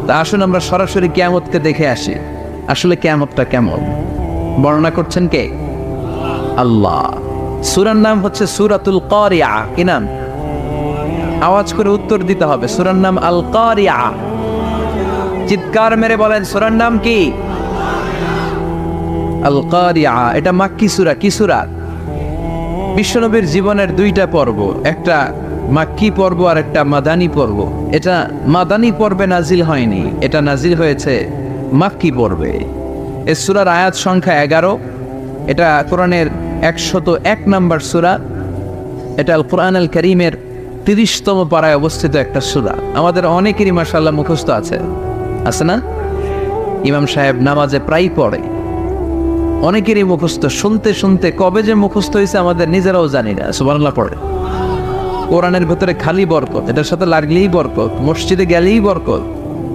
তা আসুন আমরা সরাসরি কিয়ামতকে দেখে আসি, আসলে কিয়ামতটা কেমন। বর্ণনা করছেন কে? আল্লাহ। সূরার নাম হচ্ছে সূরাতুল কারিয়া। কি নাম? আওয়াজ করে উত্তর দিতে হবে। সূরার নাম আল কারিয়া। চিৎকার মেরে বলেন, সূরার নাম কি? আল কারিয়া। এটা মাক্কি সূরা। কি সূরা? বিশ্বনবীর জীবনের দুইটা পর্ব, একটা মাক্কি পর্ব আর একটা মাদানী পর্ব। এটা মাদানী পর্বে নাজিল হয়নি, এটা নাজিল হয়েছে মাক্কি পর্বে। এই সূরার আয়াত সংখ্যা 11। এটা কোরআনের 101 নম্বর সূরা। এটা আল কোরআন আল কারীমের 30তম পারায় অবস্থিত একটা সূরা। আমাদের অনেকেরই মাশাআল্লাহ মুখস্থ আছে না? ইমাম সাহেব নামাজে প্রায় পড়ে, অনেকেরই মুখস্থ। শুনতে শুনতে কবে যে মুখস্থ হয়েছে আমাদের নিজেরাও জানি না। সুবহানাল্লাহ পড়ে। কোরআনের ভেতরে খালি বরকত, এটার সাথে লাগলেই বরকত, মসজিদে গেলেই বরকত।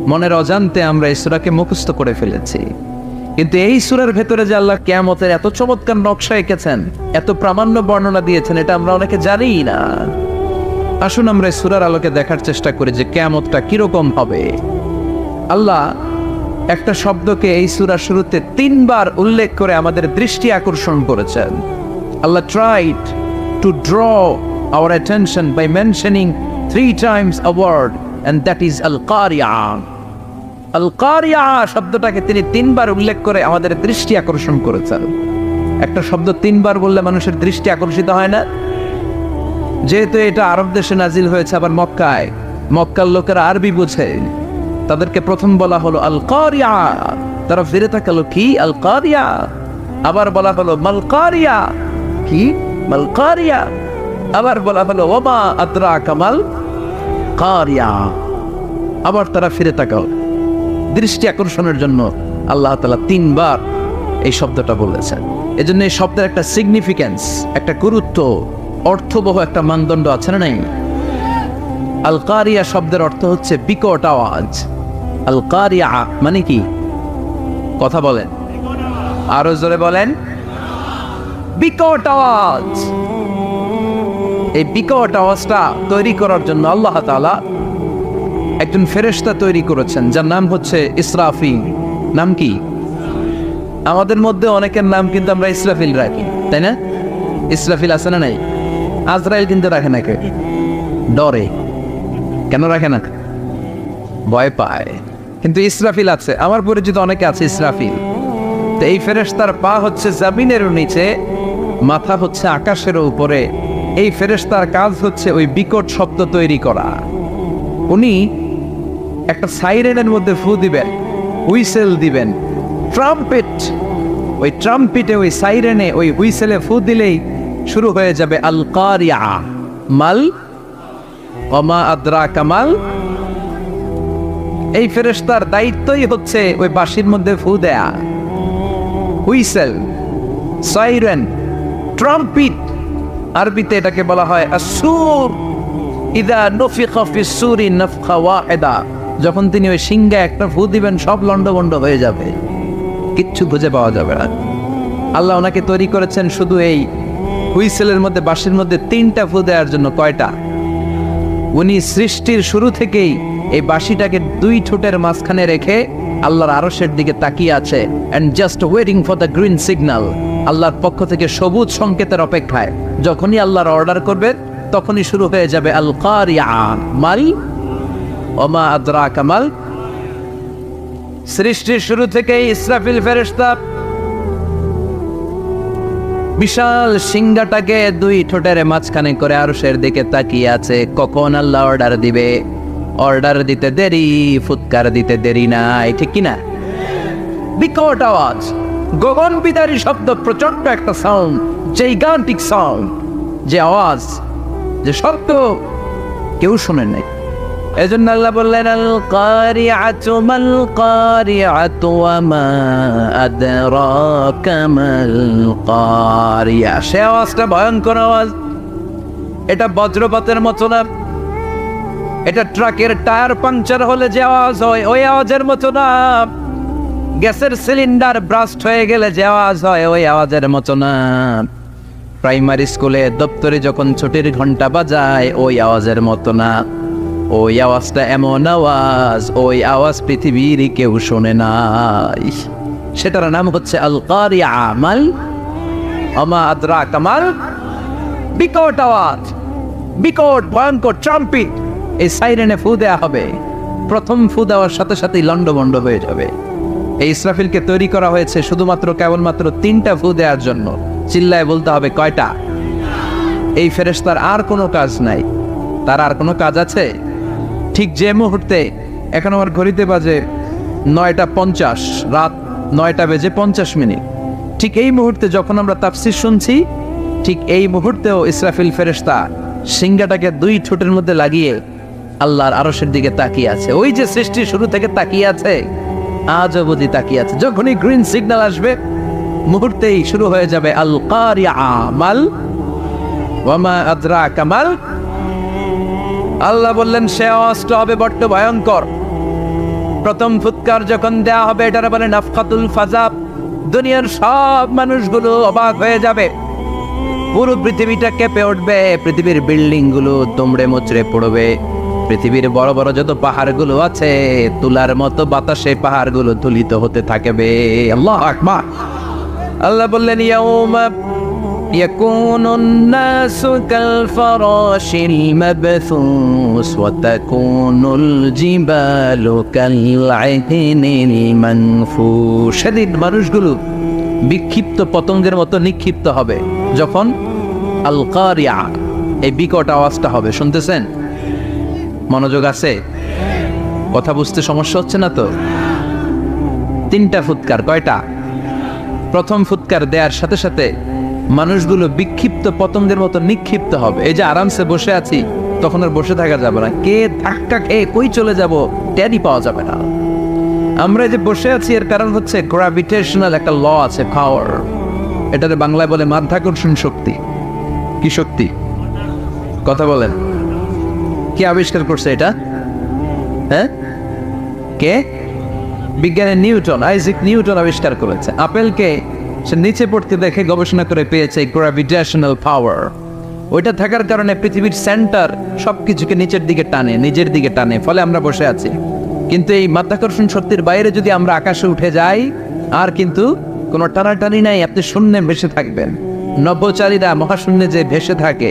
মনের অজান্তে আমরা এই সূরাকে মুখস্থ করে ফেলেছি। কিন্তু এই সূরার ভেতরে যে আল্লাহ কিয়ামতের এত চমৎকার নকশা এঁকেছেন, এত প্রামাণ্য বর্ণনা দিয়েছেন, এটা আমরা অনেকে জানিই না। আসুন আমরা এই সূরার আলোকে দেখার চেষ্টা করি যে কিয়ামতটা কিরকম হবে। আল্লাহ একটা শব্দকে এই সূরার শুরুতে 3 বার উল্লেখ করে আমাদের দৃষ্টি আকর্ষণ করেছেন। আল্লাহ tried to draw our attention by mentioning 3 times a word, and that is al-qari'ah. al-qari'ah শব্দটাকে তিনি 3 বার উল্লেখ করে আমাদের দৃষ্টি আকর্ষণ করেছেন। একটা শব্দ 3 বার বললে মানুষের দৃষ্টি আকর্ষিত হয় না? যেহেতু এটা আরব দেশে নাজিল হয়েছে, আবার মক্কায়, মক্কার লোকেরা আরবি বুঝে, তাদেরকে প্রথম বলা হলো আল কারিয়া। তারা ফিরে তাকালো, কি আল কারিয়া? আবার বলা হলো মাল কারিয়া। কি মাল কারিয়া? আবার বলা হলো ওমা আদরাকা মাল কারিয়া। আবার তারা ফিরে তাকালো। দৃষ্টি আকর্ষণের জন্য আল্লাহ তাআলা 3 বার এই শব্দটা বলেছেন। এজন্য এই শব্দের একটা সিগনিফিকেন্স, একটা গুরুত্ব, অর্থবহ একটা মানদণ্ড আছে না নাই? আল কারিয়া শব্দের অর্থ হচ্ছে বিকট আওয়াজ। আল কারিয়া মানে কি? কথা বলেন, আরো জোরে বলেন। বিকট আওয়াজ। এই বিকট আওয়াজটা তৈরি করার জন্য আল্লাহ তাআলা একজন ফেরেশতা তৈরি করেছেন, যার নাম হচ্ছে ইসরাফিল। নাম কি? আমাদের মধ্যে অনেকের নাম কিন্তু আমরা ইসরাফিল রাখি, তাই না? ইসরাফিল আছে না নাই? আজরাইল কিন্তু রাখে না, কে ডরে? কেন রাখে না? ভয় পায়। কিন্তু ইসরাফিল আছে, আমার পরিচিত অনেকে আছে ইসরাফিল। তো এই ফেরেশতার পা হচ্ছে জমিনের নিচে, মাথা হচ্ছে আকাশের উপরে। এই ফেরেশতার কাজ হচ্ছে ওই বিকট শব্দ তৈরি করা। উনি একটা সাইরেনের মধ্যে ফু দিবেন, হুইসেল দিবেন, ট্রাম্পেট। ওই ট্রাম্পেটে, ওই সাইরেনে, ওই হুইসেলে ফু দিলেই শুরু হয়ে যাবে আল কারিয়া। মাল ওমা আদরাকা মাল। এই ফেরেশতার দায়িত্বই হচ্ছে ওই বাঁশির মধ্যে ফু দেয়া। হুইসেল, সাইরেন, ট্রাম্পেট, আরবিতে এটাকে বলা হয় আসসুর। ইদা নুফিখা ফিস সূরি নাফখা ওয়াহিদা। যখন তিনি ওই সিংহে একটা ফু দিবেন, সব লন্ডভন্ড হয়ে যাবে, কিচ্ছু খুঁজে পাওয়া যাবে না। আল্লাহ ওনাকে তৈরি করেছেন শুধু এই হুইসেলের মধ্যে, বাঁশির মধ্যে 3টা ফু দেওয়ার জন্য। কয়টা? উনি সৃষ্টির শুরু থেকেই এই বাঁশিটাকে 2 ঠোঁটের মাঝখানে রেখে আল্লাহর আরশের দিকে তাকিয়ে আছে, and just waiting for the green signal. আল্লাহর পক্ষ থেকে সবুজ সংকেতের অপেক্ষায়। যখনই আল্লাহর অর্ডার করবে তখনই শুরু হয়ে যাবে আল কারিয়া। মাল ওমা আদরাকা মাল। সৃষ্টির শুরু থেকেই ইসরাফিল ফেরেশতা বিশাল সিংহাটাকে দুই ঠোঁটের মাঝখানে করে আরশের দিকে তাকিয়ে আছে, কখন আল্লাহ অর্ডার দিবে। অর্ডার দিতে দেরি, ফুৎকার দিতে দেরি নাই, ঠিক কিনা? বিকট আওয়াজ, গগন বিদারী শব্দ, প্রচন্ড একটা সাউন্ড, জাইগান্টিক সাউন্ড, যে আওয়াজ, যে শব্দ কেউ শুনে নাই। এজন্য আল্লাহ বললেন, আল কারিআতু মাল কারিআতু ওয়া মা আদরাকা মাল কারিয়া। সে আওয়াজটা ভয়ঙ্কর আওয়াজ, এটা বজ্রপাতের মতো না, এটা ট্রাকের টায়ার পাংচার হলে যে আওয়াজ হয় ওই আওয়াজের মতো না, গ্যাসের সিলিন্ডার ব্রাস্ট হয়ে গেলে যে আওয়াজ হয় ওই আওয়াজের মতো না, প্রাইমারি স্কুলে দপ্তরে যখন ছুটির ঘন্টা বাজায় ওই আওয়াজের মতো না। ওই আওয়াজটা এমন আওয়াজ, ওই আওয়াজ পৃথিবীর কেউ শোনে নাই। সেটার নাম হচ্ছে আল কারিআ মাল ওয়া আদরাকা মাল। বিকট আওয়াজ, বিকট ভয়ঙ্কর ট্রাম্পিট, এই সাইরেনে ফু দেয়া হবে। প্রথম ফু দেওয়ার সাথে সাথেই লন্ডভন্ড হয়ে যাবে। এই ইসরাফিলকে তৈরি করা হয়েছে শুধুমাত্র কেবলমাত্র 3টা ফু দেওয়ার জন্য। চিল্লায় বলতে হবে কয়টা? এই ফেরেশতার আর কোনো কাজ নাই, তার আর কোনো কাজ আছে? ঠিক যে মুহূর্তে, এখন আমার ঘড়িতে বাজে 9:50, রাত 9:50, ঠিক এই মুহূর্তে যখন আমরা তাফসীর শুনছি, ঠিক এই মুহূর্তেও ইসরাফিল ফেরেশতা সিংহাটাকে 2 ঠোঁটের মধ্যে লাগিয়ে আল্লাহর আরশের দিকে তাকিয়ে আছে। ওই যে সৃষ্টি শুরু থেকে তাকিয়ে আছে, আজও বুঝি তাকিয়ে আছে। যখনই গ্রিন সিগন্যাল আসবে মুহূর্তেই শুরু হয়ে যাবে আল কারিআ মাল ওয়া মা আদরাকা মাল। আল্লাহ বললেন সে আওয়াজটা হবে বড্ড ভয়ঙ্কর। প্রথম ফুৎকার যখন দেয়া হবে, এটার বলে নাফখাতুল ফাজা। দুনিয়ার সব মানুষগুলো অবাক হয়ে যাবে, পুরো পৃথিবীটা কেঁপে উঠবে, পৃথিবীর বিল্ডিং গুলো দুমড়ে মুচড়ে পড়বে, পৃথিবীর বড় বড় যত পাহাড়গুলো আছে তুলার মতো বাতাসে পাহাড়গুলো তুলিত হতে থাকবে। আল্লাহু আকবার। আল্লাহ বললেন ইয়াউমা ইয়াকুনুন নাসু কাল ফারাশিল মাবথুস ওয়া তাকুনুল জিবালু কাল আহনিল মানফুশ। সেদিন মানুষগুলো বিক্ষিপ্ত পতঙ্গের মতো নিক্ষিপ্ত হবে যখন আল কারিআ, এই বিকট আওয়াজটা হবে। শুনতেছেন? মনোযোগ আছে? কথা বুঝতে সমস্যা হচ্ছে না তো? 3টা ফুৎকার। কয়টা? প্রথম ফুৎকার দেওয়ার সাথে সাথে মানুষগুলো বিক্ষিপ্ত পতঙ্গের মতো নিক্ষিপ্ত হবে। এই যে আরামসে বসে আছি, তখন আর বসে থাকা যাবে না, কে ধাক্কা খেয়ে কই চলে যাব টেরই পাওয়া যাবে না। আমরা যে বসে আছি এর কারণ হচ্ছে গ্র্যাভিটেশনাল একটা ল আছে, পাওয়ার। এটাতে বাংলায় বলে মাধ্যাকর্ষণ শক্তি। কি শক্তি? কথা বলেন। কে আবিষ্কার করছে এটা? হ্যাঁ, কে? বিজ্ঞানী নিউটন, আইজাক নিউটন আবিষ্কার করেছে। আপেলকে সে নিচে পড়তে দেখে গবেষণা করে পেয়েছে গ্র্যাভিটেশনাল পাওয়ার। ওইটা থাকার কারণে পৃথিবীর সেন্টার সবকিছুকে নিচের দিকে টানে, নিজের দিকে টানে, ফলে আমরা বসে আছি। কিন্তু এই মাধ্যাকর্ষণ শক্তির বাইরে যদি আমরা আকাশে উঠে যাই, আর কিন্তু কোনো টানাটানি নাই, আপনি শূন্যে ভেসে থাকবেন। নভোচারীরা মহাশূন্যে যে ভেসে থাকে,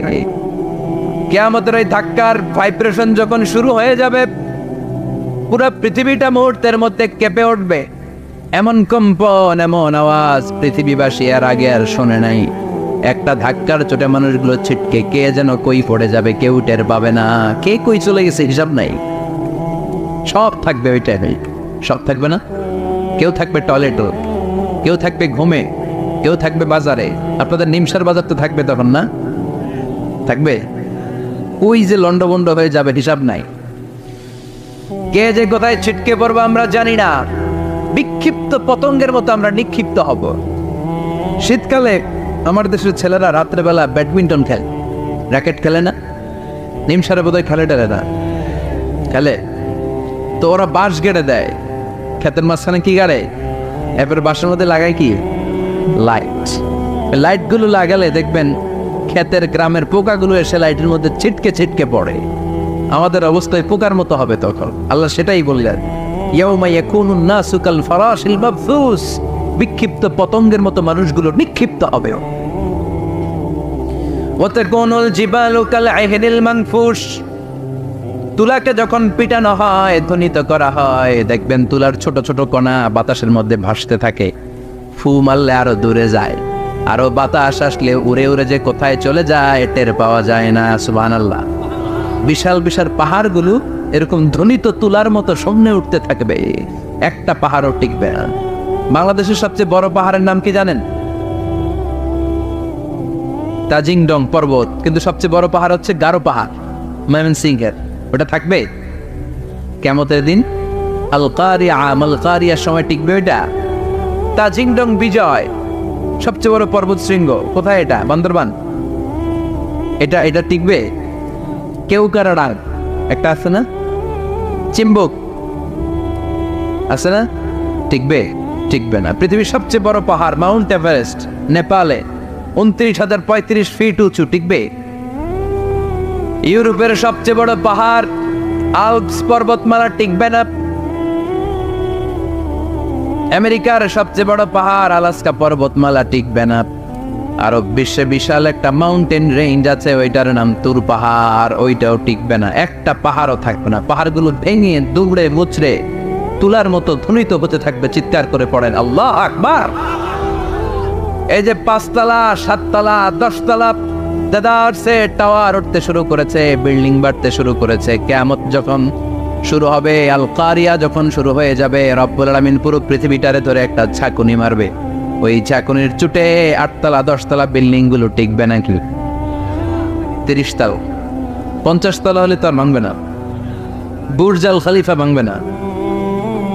কিয়ামতের এই ধাক্কার ভাইব্রেশন যখন শুরু হয়ে যাবে, পুরো পৃথিবীটা মুহূর্তের মধ্যে কেঁপে উঠবে। এমন কম্পন, এমন আওয়াজ পৃথিবীবাসী আর আগে আর শোনে নাই। একটা ধাক্কার চোটে মানুষগুলো ছিটকে কে যেন কই পড়ে যাবে, কেউ টের পাবে না। কে কই চলে গেছে হিসাব নাই। সব থাকবে ওই টাইমে, সব থাকবে না। কেউ থাকবে টয়লেটও, কেউ থাকবে ঘুমে, কেউ থাকবে বাজারে। আপনাদের নিমসার বাজার তো থাকবে তখন, না থাকবে? ওই যে লন্ডভন্ড হয়ে যাবে, হিসাব নাই। কে যে কোথায় ছিটকে পড়বো আমরা জানি না। বিক্ষিপ্ত পতঙ্গের মতো আমরা নিক্ষিপ্ত হব। শীতকালে আমার দেশের ছেলেরা রাত্রেবেলা ব্যাডমিন্টন খেলে, র্যাকেট খেলে না? নিমসারে বোধহয় খেলে টেলে না, খেলে তো। ওরা বাঁশ গেড়ে দেয় ক্ষেতের মাঝখানে। কি গাড়ে? এরপরে বাঁশের মধ্যে লাগায় কি? লাইট। লাইটগুলো লাগালে দেখবেন ক্ষেতের গ্রামের পোকাগুলো এসে লাইটের মধ্যে ছিটকে ছিটকে পড়ে। আমাদের অবস্থায় পোকার মতো হবে তখন। আল্লাহ সেটাই বললেন, ইয়াউমা ইয়াকুনুন নাসু কাল ফারাশিল মাবথুস। বিক্ষিপ্ত পতঙ্গের মতো মানুষগুলো নিক্ষিপ্ত হবে। ওয়া তাকুনুল জিবালু কাল আহনিল মানফুশ। তুলাকে যখন পিটানো হয়, ধ্বনিত করা হয়, দেখবেন তুলার ছোট ছোট কণা বাতাসের মধ্যে ভাসতে থাকে। ফু মারলে আরো দূরে যায়। আরো বাতাস আসলে উড়ে উড়ে যে কোথায় চলে যায় টের পাওয়া যায় না। সুবহানাল্লাহ। বিশাল বিশাল পাহাড়গুলো এরকম ধ্বনিত তুলার মতো সামনে উঠতে থাকবে, একটা পাহাড়ও টিকবে না। বাংলাদেশের সবচেয়ে বড় পাহাড়ের নাম কি জানেন? তাজিংডং পর্বত। কিন্তু সবচেয়ে বড় পাহাড় হচ্ছে গারো পাহাড়, ময়মনসিংহের। ওটা থাকবে কিয়ামতের দিন? আল কারিয়া, আল কারিয়ার সময় টিকবে ওইটা? তাজিংডং বিজয় সবচেয়ে বড় পর্বত শৃঙ্গ, কোথায় এটা? বান্দরবান। এটা টিকবে? কেউকারাডাং একটা আছে না, চিম্বুক আছে না, টিকবে? টিকবে না। পৃথিবীর সবচেয়ে বড় পাহাড় মাউন্ট এভারেস্ট নেপালে 29,035 ফিট উঁচু, টিকবে? ইউরোপের সবচেয়ে বড় পাহাড় আল্পস পর্বতমালা, টিকবে না। আমেরিকার সবচেয়ে বড় পাহাড় আলাস্কা পর্বতমালা, টিকবে না। আরব বিশ্বে বিশাল একটা মাউন্টেন রেঞ্জ আছে, ওইটার নাম তুর পাহাড়, ওইটাও টিকবে না। একটা পাহাড়ও থাকবে না। পাহাড়গুলো ভেঙে দুবড়ে মুচড়ে তুলার মতো ধ্বনিত হতে থাকবে। চিৎকার করে পড়েন আল্লাহ আকবার। এই যে 5 তলা 7 তলা 10 তলা দেদারসে টাওয়ার উঠতে শুরু করেছে, বিল্ডিং বাড়তে শুরু করেছে। কিয়ামত যখন শুরু হবে, আল কারিয়া যখন শুরু হয়ে যাবে, রব্বুল আলামিন পুরো পৃথিবীটারে ধরে একটা ঝাঁকুনি মারবে। ওই ঝাঁকুনির চুটে 8 তলা 10 তলা বিল্ডিং গুলো টিকবে নাকি? 30 তলা 50 তলা হলে তো আর ভাঙবে না। বুর্জ আল খলিফা ভাঙবে না।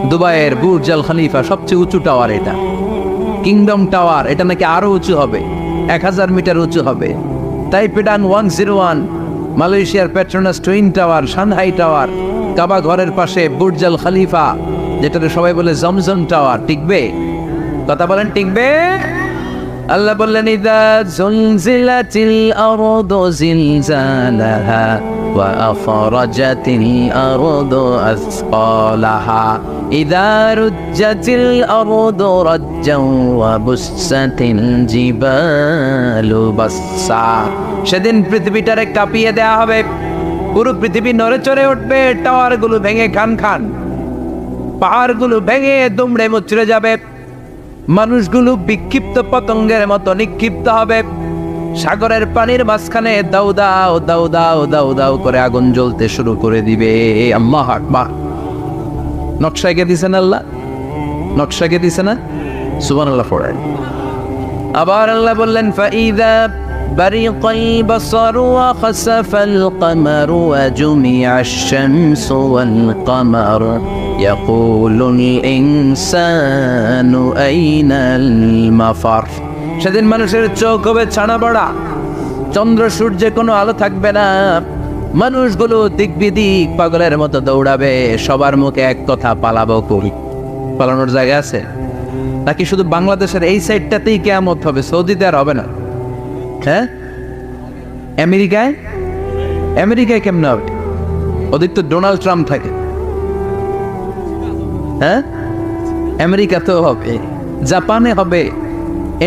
দুবাইয়ের বুর্জ আল খলিফা সবচেয়ে উঁচু টাওয়ার এটা। কিংডম টাওয়ার, এটা নাকি আরো উঁচু হবে, 1000 মিটার উঁচু হবে। তাইপেডান 101, মালয়েশিয়ার Petronas twin tower, Shanghai tower, Kaaba ঘরের পাশে বুর্জ আল খলিফা, যেটাতে সবাই বলে জমজম টাওয়ার, টিকবে? কথা বলেন, টিকবে? আল্লাহ বললেন ইযা জুলজিলাতিল আরদু জিলজালাহা ওয়া আখরাজাতিল আরদু আসকালাহা ইযা রুজ্জাতিল আরদু রাজ্জান ওয়া বুসসাতিল জিবালু বাসসা। সেদিন পৃথিবীটারে কাঁপিয়ে দেয়া হবে, পুরো পৃথিবী নড়ে চড়ে উঠবে, টাওয়ারগুলো ভেঙে খান খান, পাহাড়গুলো ভেঙে দুমড়ে মুচড়ে যাবে, মানুষগুলো বিক্ষিপ্ত পতঙ্গের মতো নিক্ষিপ্ত হবে। সাগরের পানির মাঝখানে দাউ দাউ দাউ দাউ দাউ দাউ করে আগুন জ্বলতে শুরু করে দিবে। আল্লাহ আকবার। নকশা এঁকে দিছেন আল্লাহ, নকশা এঁকে দিছে না? সুবহানাল্লাহ পড়েন। আবার আল্লাহ বললেন ফাইযা বারিকাল বাসারু ওয়া খাসাফাল কামারু ওয়া জুমিআশ শামসু ওয়াল কামার ইয়াকুলুল ইনসানু আইনাল মাফার। সেদিন মানুষের চোখ হবে ছানা বড়া, চন্দ্র সূর্যে কোনো আলো থাকবে না, মানুষগুলো দিক বিদিক পাগলের মতো দৌড়াবে। সবার মুখে এক কথা, পালাবো কই? পালানোর জায়গা আছে নাকি? শুধু বাংলাদেশের এই সাইডটাতেই কিয়ামত হবে, সৌদিতে আর হবে না। হ্যাঁ, আমেরিকায় কেমন হবে? ওদিক তো ডোনাল্ড ট্রাম্প থাকে। হ্যাঁ, আমেরিকাতেও হবে, জাপানে হবে,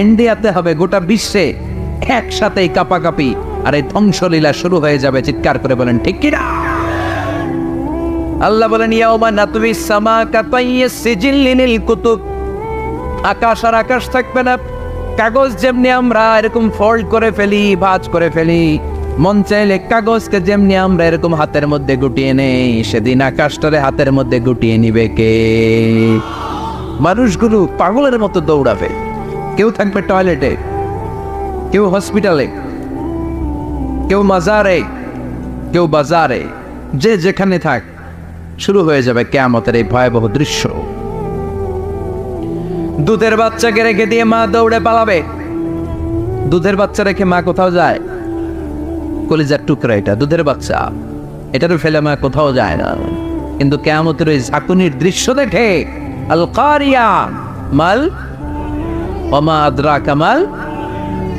ইন্ডিয়াতে হবে, গোটা বিশ্বে একসাথে কাপাকাপি আর এই ধ্বংসলীলা শুরু হয়ে যাবে। চিৎকার করে বলেন ঠিক কি না? আল্লাহ বলেন ইয়াউমা নাতবিস সামা কাতাইয়িস সিজিল্লিল কুতুব। আকাশ আর আকাশ থাকবে না। কাগজ যেমনি আমরা এরকম ফোল্ড করে ফেলি, ভাঁজ করে ফেলি, মন চাইলে কাগজকে যেমনি আমরা এরকম হাতের মধ্যে গুটিয়ে নেই, সেদিন আকাশটারে হাতের মধ্যে গুটিয়ে নিবে কে? মানুষগুলো পাগলের মতো দৌড়াবে। কেউ থাকবে টয়লেটে, কেউ হসপিটালে, কেউ মাজারে, কেউ বাজারে, যে যেখানে থাক, শুরু হয়ে যাবে কিয়ামতের এই ভয়াবহ দৃশ্য। দুধের বাচ্চাকে রেখে দিয়ে মা দৌড়ে পালাবে। দুধের বাচ্চা রেখে মা কোথাও যায়? কলিজার টুকরা এটা, দুধের বাচ্চা, এটারও ফেলে মা কোথাও যায় না। কিন্তু কিয়ামতের ওই ঝাঁকুনির দৃশ্য দেখে, আল কারিয়া মাল ওয়া মা আদরাকা মাল,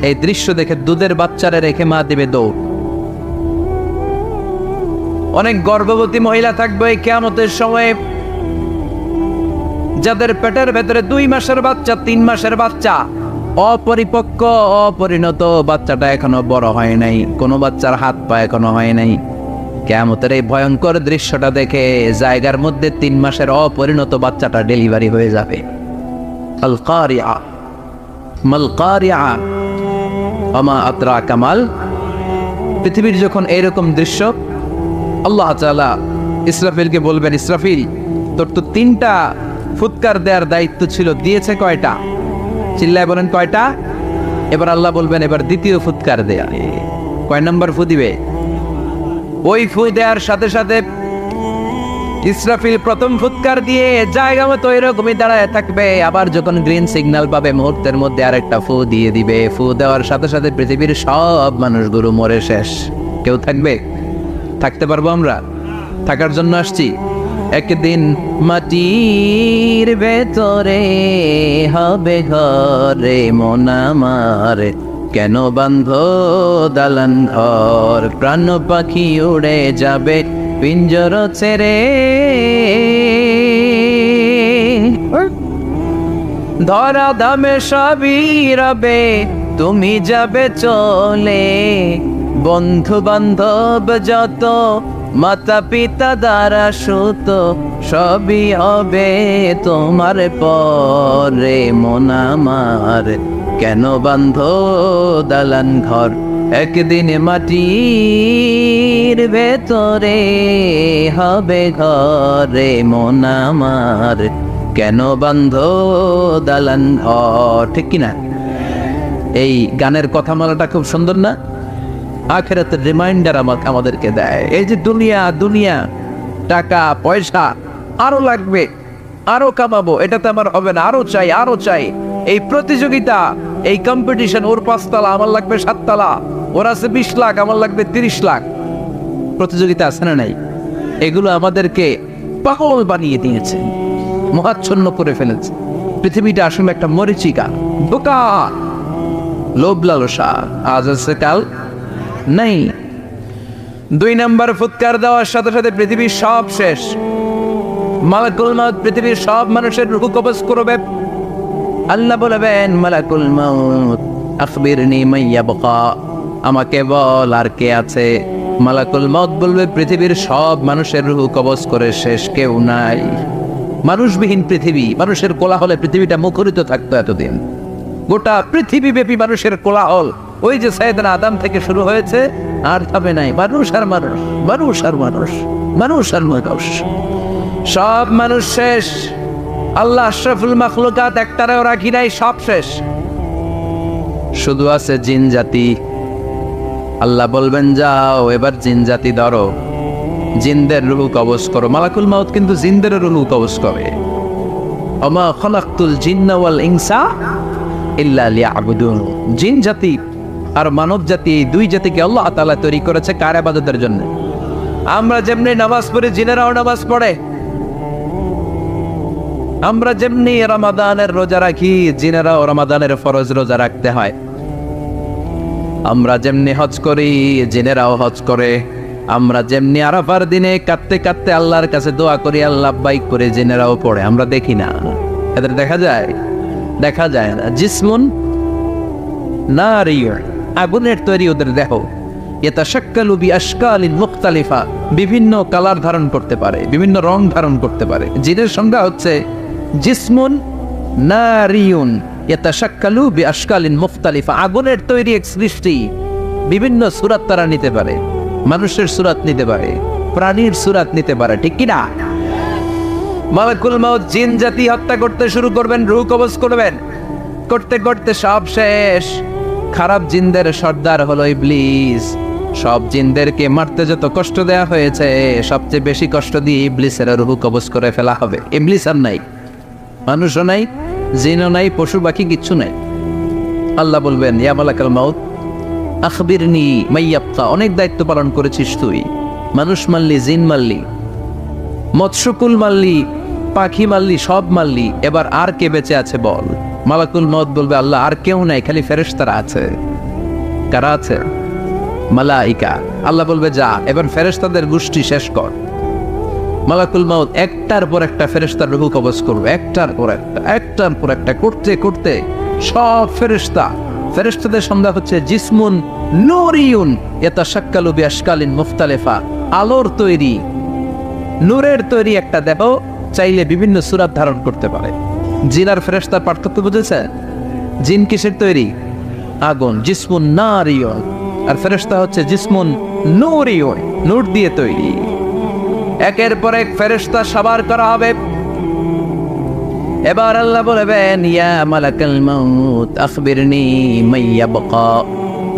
এই দৃশ্য দেখে দুধের বাচ্চারে রেখে মা দিবে দৌড়। অনেক গর্ভবতী মহিলা থাকবে এই কিয়ামতের সময়ে, যাদের পেটের ভেতরে 2 মাসের বাচ্চা, 3 মাসের বাচ্চা, অপরিপক্ক অপরিণত, বাচ্চাটা এখনো বড় হয় নাই, কোনো বাচ্চার হাত পা এখনো হয় নাই। কিয়ামতের এই ভয়ঙ্কর দৃশ্যটা দেখে জায়গার মধ্যে 3 মাসের অপরিণত বাচ্চাটা ডেলিভারি হয়ে যাবে। আল কারিয়া মাল কারিয়া। আমা আতরা কামাল। পৃথিবীর যখন এইরকম দৃশ্য, আল্লাহ তাআলা ইসরাফিলকে বলবেন, ইসরাফিল তোর তো 3টা ফুৎকার দেওয়ার দায়িত্ব ছিল, দিয়েছে কয়টা? চিল্লায় বলেন কয়টা? এবার আল্লাহ বলবেন এবার দ্বিতীয় ফুৎকার দেয়া। কয় নাম্বার ফু দিবে? ওই ফু দেওয়ার সাথে সাথে ইসরাফিল প্রথম ফুৎকার দিয়ে জায়গা মতো এরকমই দাঁড়ায় থাকবে, আবার যখন গ্রিন সিগন্যাল পাবে মুহূর্তের মধ্যে আরেকটা ফু দিয়ে দিবে। ফু দেওয়ার সাথে সাথে পৃথিবীর সব মানুষগুলো মরে শেষ। কেউ থাকবে? থাকতে পারবো আমরা? থাকার জন্য আসছি। একদিন মাটির ভেতরে হবে ঘরে মন আমার, কেন বান্ধ দালান ঘর, প্রাণ পাখি উড়ে যাবে পিঞ্জর ছেড়ে, ধরা ধামে সবই রবে তুমি যাবে চলে, বন্ধু বান্ধব যত মাতা পিতা দ্বারা সুত সবই হবে তোমার পরে মন আমার, কেন বান্ধ দালান ঘর, একদিন মাটির ভেতরে হবে ঘরে মন আমার, কেন বান্ধ দালান ঘর। ঠিক কিনা? এই গানের কথামালাটা খুব সুন্দর না? আখিরাতের রিমাইন্ডার আমাদেরকে দেয়। এই যে দুনিয়া দুনিয়া, টাকা পয়সা আরো লাগবে, আরো কামাবো, এটাতে আমার হবে না, আরো চাই আরো চাই। এই প্রতিযোগিতা, এই কম্পিটিশন, ওর 5 তলা আমার লাগবে 7 তলা, ওর আছে 20 লাখ আমার লাগবে 30 লাখ, প্রতিযোগিতা আছে না নাই? এগুলো আমাদেরকে পাগল বানিয়ে দিয়েছে, মহাচ্ছন্ন করে ফেলেছে। পৃথিবীটা আসলে একটা মরিচিকা, বোকা, লোভ লালসা, আজ আছে কাল নাই। 2 নাম্বার ফুৎকার দেওয়ার সাথে সাথে পৃথিবীর সব শেষ। মালাকুল মাউত পৃথিবীর সব মানুষের রূহ কবজ করবে। আল্লাহ বলবেন, মালাকুল মাউত আখবিরনি মাইয়া বাকা, আমাকে বল আর কে আছে। মালাকুল মাউত বলবে পৃথিবীর সব মানুষের রূহ কবজ করে শেষ, কেউ নাই। মানুষবিহীন পৃথিবী, মানুষের কোলাহলে পৃথিবীটা মুখরিত থাকতো এতদিন। গোটা পৃথিবী ব্যাপী মানুষের কোলাহল, ওই যে সাইয়েদনা আদম থেকে শুরু হয়েছে, আর থামে নাই। মানুষ আর মানুষ, মানুষ আর মানুষ, মানুষ আর মানুষ, সব মানুষ শেষ। আল্লাহ আশরাফুল মাখলুকাত একটারেও রাখি নাই, সব শেষ। শুধু আছে জিন জাতি। আল্লাহ বলবেন যাও এবার জিন জাতি ধরো, জিনদের রূহ কবজ করো। মালাকুল মাউত কিন্তু জিনদের রূহ কবজ করে। ওমা খলাকতুল জিন্না ওয়াল ইনসা ইল্লা লিয়াবুদুন। জিন জাতি আর মানব জাতি, এই 2 জাতিকে আল্লাহ তাআলা তৈরি করেছে কার ইবাদতের জন্য। আমরা যেমনি নামাজ পড়ি, জিনেরাও নামাজ পড়ে। আমরা যেমনি রমাদানের রোজা রাখি, জিনেরাও রমাদানের ফরজ রোজা রাখতে হয়। আমরা যেমনি হজ করি, জিনেরাও হজ করে। আমরা যেমনি আরাফার দিনে কাঁদতে কাঁদতে আল্লাহর কাছে দোয়া করি, আল্লাহ বাইক করে, জিনেরাও পড়ে। আমরা দেখি না, এদের দেখা যায়? দেখা যায় না। জিসমুন নারিয়্যুন, আগুনের তৈরি ওদের দেহ। ইয়াতাশাক্কালু বিআশকালিন মুখতালিফা, বিভিন্ন কালার ধারণ করতে পারে, বিভিন্ন রং ধারণ করতে পারে। জিনের সংজ্ঞা হচ্ছে জিসমুন নারিয়্যুন ইয়াতাশাক্কালু বিআশকালিন মুখতালিফা, আগুনের তৈরি এক সৃষ্টি। বিভিন্ন সূরত তারা নিতে পারে, মানুষের সূরত নিতে পারে, প্রাণীর সূরত নিতে পারে। ঠিক কি না? মালাকুল মাউত জিন জাতি হত্যা করতে শুরু করবেন, রূহ কবজ করবেন। করতে করতে সব শেষ। খারাপ জিনদের সর্দার হলো ইবলিস। সব জিনদেরকে মারতে যত কষ্ট দেয়া হয়েছে, সবচেয়ে বেশি কষ্ট দিয়ে ইবলিসের রূহ কবজ করে ফেলা হবে। ইবলিস আর নাই, মানুষও নাই, জিনও নাই, পশু পাখি কিচ্ছু নাই। আল্লাহ বলবেন, ইয়া মালাকুল মাউত আখবিরনি মাইয়াবকা, অনেক দায়িত্ব পালন করেছিস তুই। মানুষ মারলি, জিন মারলি, মৎস্যকুল মারলি, পাখি মারলি, সব মারলি, এবার আর কে বেঁচে আছে বল। মালাকুল মউত বলবে, আল্লাহ আর কেউ নাই, খালি ফেরেশতারা আছে। কারা আছে? মালাইকা। আল্লাহ বলবে, যা এবার ফেরেশতাদের গোষ্ঠী শেষ কর। মালাকুল মউত একটার পর একটা ফেরেশতার রূহ কবজ করবে, একটার পর একটা, একটার পর একটা, করতে করতে সব ফেরেশতা। ফেরেশতাদের সংজ্ঞা হচ্ছে জিসমুন নূরিয়ুন ইয়াতাশাক্কালু বিআশকালিন মুখতালিফা, আলোর তৈরি, নূরের তৈরি একটা দেহ, চাইলে বিভিন্ন সূরত ধারণ করতে পারে। জিন আর ফেরেশতার পার্থক্য বুঝেছে? জিন কিসের তৈরি? আগুন, জিসমুন নারিয়ন। আর ফেরেশতা হচ্ছে জিসমুন নূরিয়ন, নূর দিয়ে তৈরি। একের পর এক ফেরেশতা সবার করা হবে। এবার আল্লাহ বলবেন, ইয়া মালাকাল মাউত আখবিরনি মাইয়াবকা,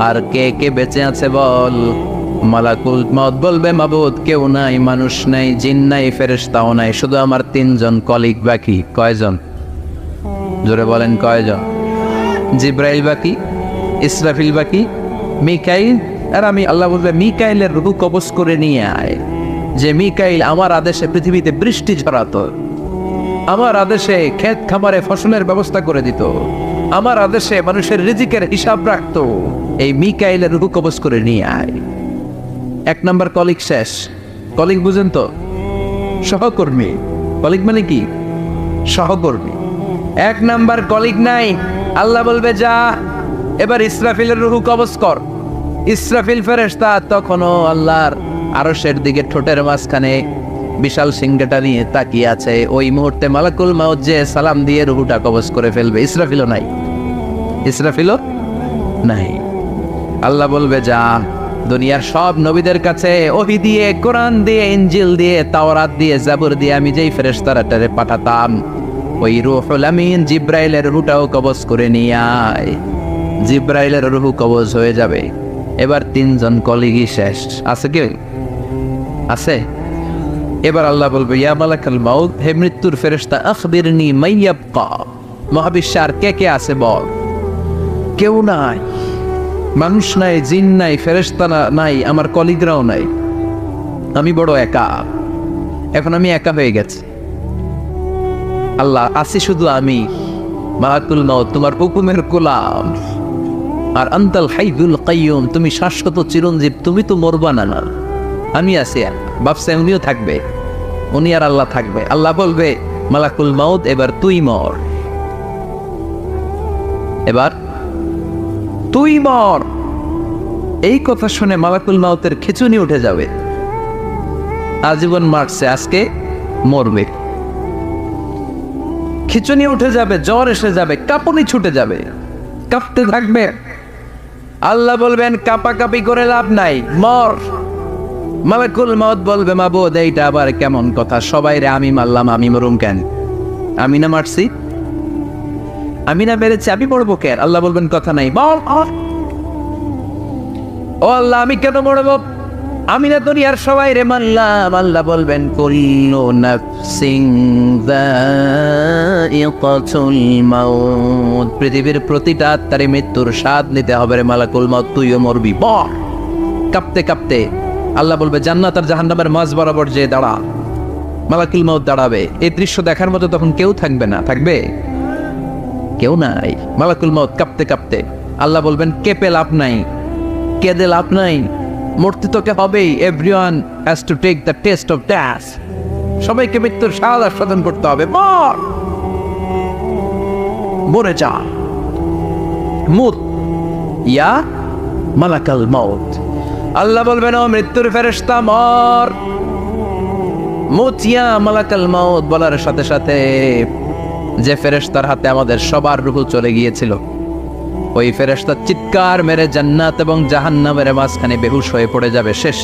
আর কে কে বেঁচে আছে বল। মালাকুল মউত বলবে, মাবুদ কেউ নাই, মানুষ নাই, জিন নাই, ফেরেশতাও নাই, শুধু আমার 3 জন কলিগ বাকি। কয়জন? জোরে বলেন কয়জন? জিব্রাইল বাকি, ইসরাফিল বাকি, মিকাইল। আর আমি, আল্লাহ বলবে মিকাইলের রূহ কবজ করে নিয়ে আয়। যে মিকাইল আমার আদেশে পৃথিবীতে বৃষ্টি ঝরাতো, আমার আদেশে ক্ষেত খামারে ফসলের ব্যবস্থা করে দিত, আমার আদেশে মানুষের রিজিকের হিসাব রাখতো। এই মিকাইলের রূহ কবজ করে নিয়ে আয়। 1 নম্বর কলিগ শেষ। কলিগ বুঝেন তো? সহকর্মী। কলিগ মানে কি? সহকর্মী। 1 নম্বর কলিগ নাই। আল্লাহ বলবে, যা এবার ইসরাফিলের রূহ কবজ কর। ইসরাফিল ফেরেশতা তখনও আল্লাহর আরশের দিকে ঠোঁটের মাঝখানে বিশাল সিংহাটা নিয়ে তাকিয়ে আছে। ওই মুহূর্তে মালাকুল মাউত যে সালাম দিয়ে রূহটা কবজ করে ফেলবে। ইসরাফিলও নাই, ইসরাফিলও নাই। আল্লাহ বলবে, যা দুনিয়ার সব নবীদের কাছে ওহী দিয়ে, কোরআন দিয়ে, ইনজিল দিয়ে, তাওরাত দিয়ে, জাবুর দিয়ে আমি যেই ফেরেশতাটারে পাঠাতাম, ওই রূহুল আমিন জিব্রাইলের রূহটাও কবজ করে নিয়ে আয়। জিব্রাইলের রূহ কবজ হয়ে যাবে। এবার 3 জন কলিগই শেষ। আছে কেউ? আছে? এবার আল্লাহ বলবে, ইয়া মালাকাল মাউত, হে মৃত্যুর ফেরেশতা, আখবিরনি মাইয়াবকা, মহাবিশ্বে আর কে কে আছে বল। কেউ নাই, মানুষ নাই, জিন নাই, ফেরেশতা নাই, আমার কলিগরাও নাই, আমি বড় একা। এখন আমি একা হয়ে গেছি। আল্লাহ, আছি শুধু আমি, মালাকুল মাউত, তোমার হুকুমের গোলাম। আর আনতাল হাইয়ুল কাইয়ুম, তুমি শাশ্বত চিরঞ্জীব, তুমি তো মরবা না। না, আমি আছি। বাপসা উনিও থাকবে, উনি আর আল্লাহ থাকবে। আল্লাহ বলবে, মালাকুল মাউত এবার তুই মর, এবার তুই মর। এই কথা শুনে মালাকুল মাউতের খিঁচুনি উঠে যাবে। আজীবন মারছে, আজকে মরবে। খিঁচুনি উঠে যাবে, জ্বর এসে যাবে, কাঁপুনি ছুটে যাবে, কাঁপতে থাকবে। আল্লাহ বলবেন, কাঁপাকাঁপি করে লাভ নাই, মর। মালাকুল মাউত বলবে, মাবুদ এইটা আবার কেমন কথা? সবাই রে আমি মারলাম, আমি মরুম কেন? আমি না মারছি, আমি না মেরেছি, আমি মরবো কেন? আল্লাহ বলবেন, কথা নাই, মর। ও আল্লাহ, আমি কেন মরবো? আমি না দুনিয়ার সবাই রে মারলাম। আল্লাহ বলবেন, কুল্লু নাফসিন যায়িকাতুল মাউত, পৃথিবীর প্রতিটা আত্মারে মৃত্যুর স্বাদ নিতে হবে রে মালাকুল মাউত, তুইও মরবি, মর। কাঁপতে কাঁপতে আল্লাহ বলবে, জান্নাত আর জাহান্নামের মাঝ বরাবর যে দাঁড়া। মালাকুল মাউত দাঁড়াবে। এই দৃশ্য দেখার মতো তখন কেউ থাকবে না। থাকবে? কেউ নাই। মালাকুল মাউত কাঁপতে কাঁপতে, আল্লাহ বলবেন, কেঁপে লাভ নাই, কেঁদে লাভ নাই, মরতে তোকে হবেই। Everyone has to take the test of death, সবাইকে মৃত্যুর স্বাদ আস্বাদন করতে হবে। মর, মরে যা, মুত ইয়া মালাকাল মাউত। আল্লাহ বলবেন, ও মৃত্যুর ফেরেশতা, মর, মুত ইয়া মালাকাল মাউত। বলার সাথে সাথে যে ফেরেশতার হাতে আমাদের সবার রূহ চলে গিয়েছিল, ওই ফেরেশতা চিৎকার মেরে জান্নাত এবং জাহান্নামের মাঝখানে বেহুশ হয়ে পড়ে যাবে। শেষ।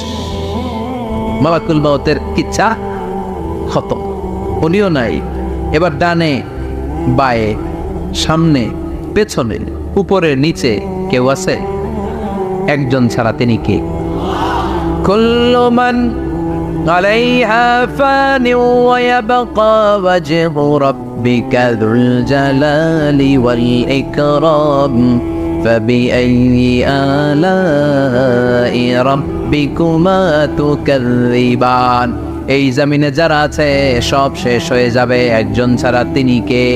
মালাকুল মাউতের কিচ্ছা খতম, উনিও নাই। এবার ডানে বায়ে, সামনে পেছনে, উপরে নিচে কেউ আছে? একজন ছাড়া, তিনি কে? কুল্লু মান আলাইহা ফানি ওয়া ইয়াবকা ওয়াজহু রাব্বিকা যুল জালালি ওয়াল ইকরাম ফাবিআইয়ি আলাই রাব্বিকুমা তুকাযযিবান। এই জমিনে যারা আছে সব শেষ হয়ে যাবে, একজন ছাড়া, তিনি কে?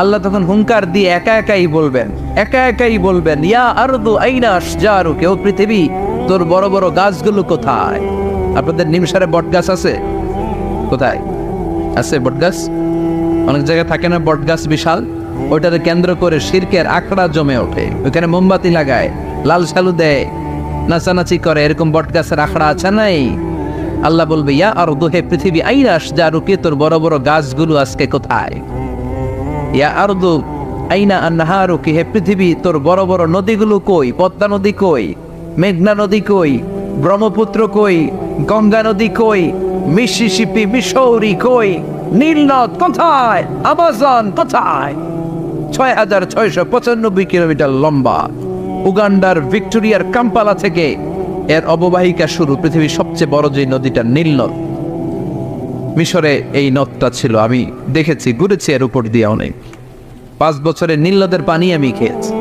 আল্লাহ তখন হুঙ্কার দিয়ে একা একাই বলবেন, একা একাই বলবেন, ইয়া আরদু আইনা আশজারু, কেউ পৃথিবী তোর বড় বড় গাছগুলো কোথায়? আপনাদের নিমসারে বট গাছ আছে? কোথায় আছে বট গাছ? অনেক জায়গায় থাকে না বট গাছ বিশাল, ওইটাকে কেন্দ্র করে শিরকের আখড়া জমে ওঠে, ওইখানে মোমবাতি লাগায়, লাল সালু দেয়, নাচানাচি করে, এরকম বট গাছের আখড়া আছে নাই? আল্লাহ বলবে, ইয়া আরদু, হে পৃথিবী, আইনা আশজারু, কে তোর বড় বড় গাছগুলো আজকে কোথায়? ইয়া আরদু আইনা আনহারুকি, হে পৃথিবী তোর বড় বড় নদীগুলো কই? পদ্মা নদী কই? মেঘনা নদী কই? ব্রহ্মপুত্র কই? গঙ্গা নদী কই? মিসিসিপি, মিসৌরি কই? নীল নদ কোথায়? আমাজন কোথায়? 6,695 কিলোমিটার লম্বা। উগান্ডার ভিক্টোরিয়ার কাম্পালা থেকে এর অববাহিকা শুরু। পৃথিবীর সবচেয়ে বড় যে নদীটা নীল নদ, মিশরে এই নদটা ছিল। আমি দেখেছি, ঘুরেছি এর উপর দিয়ে অনেক। 5 বছরে নীল নদের পানি আমি খেয়েছি।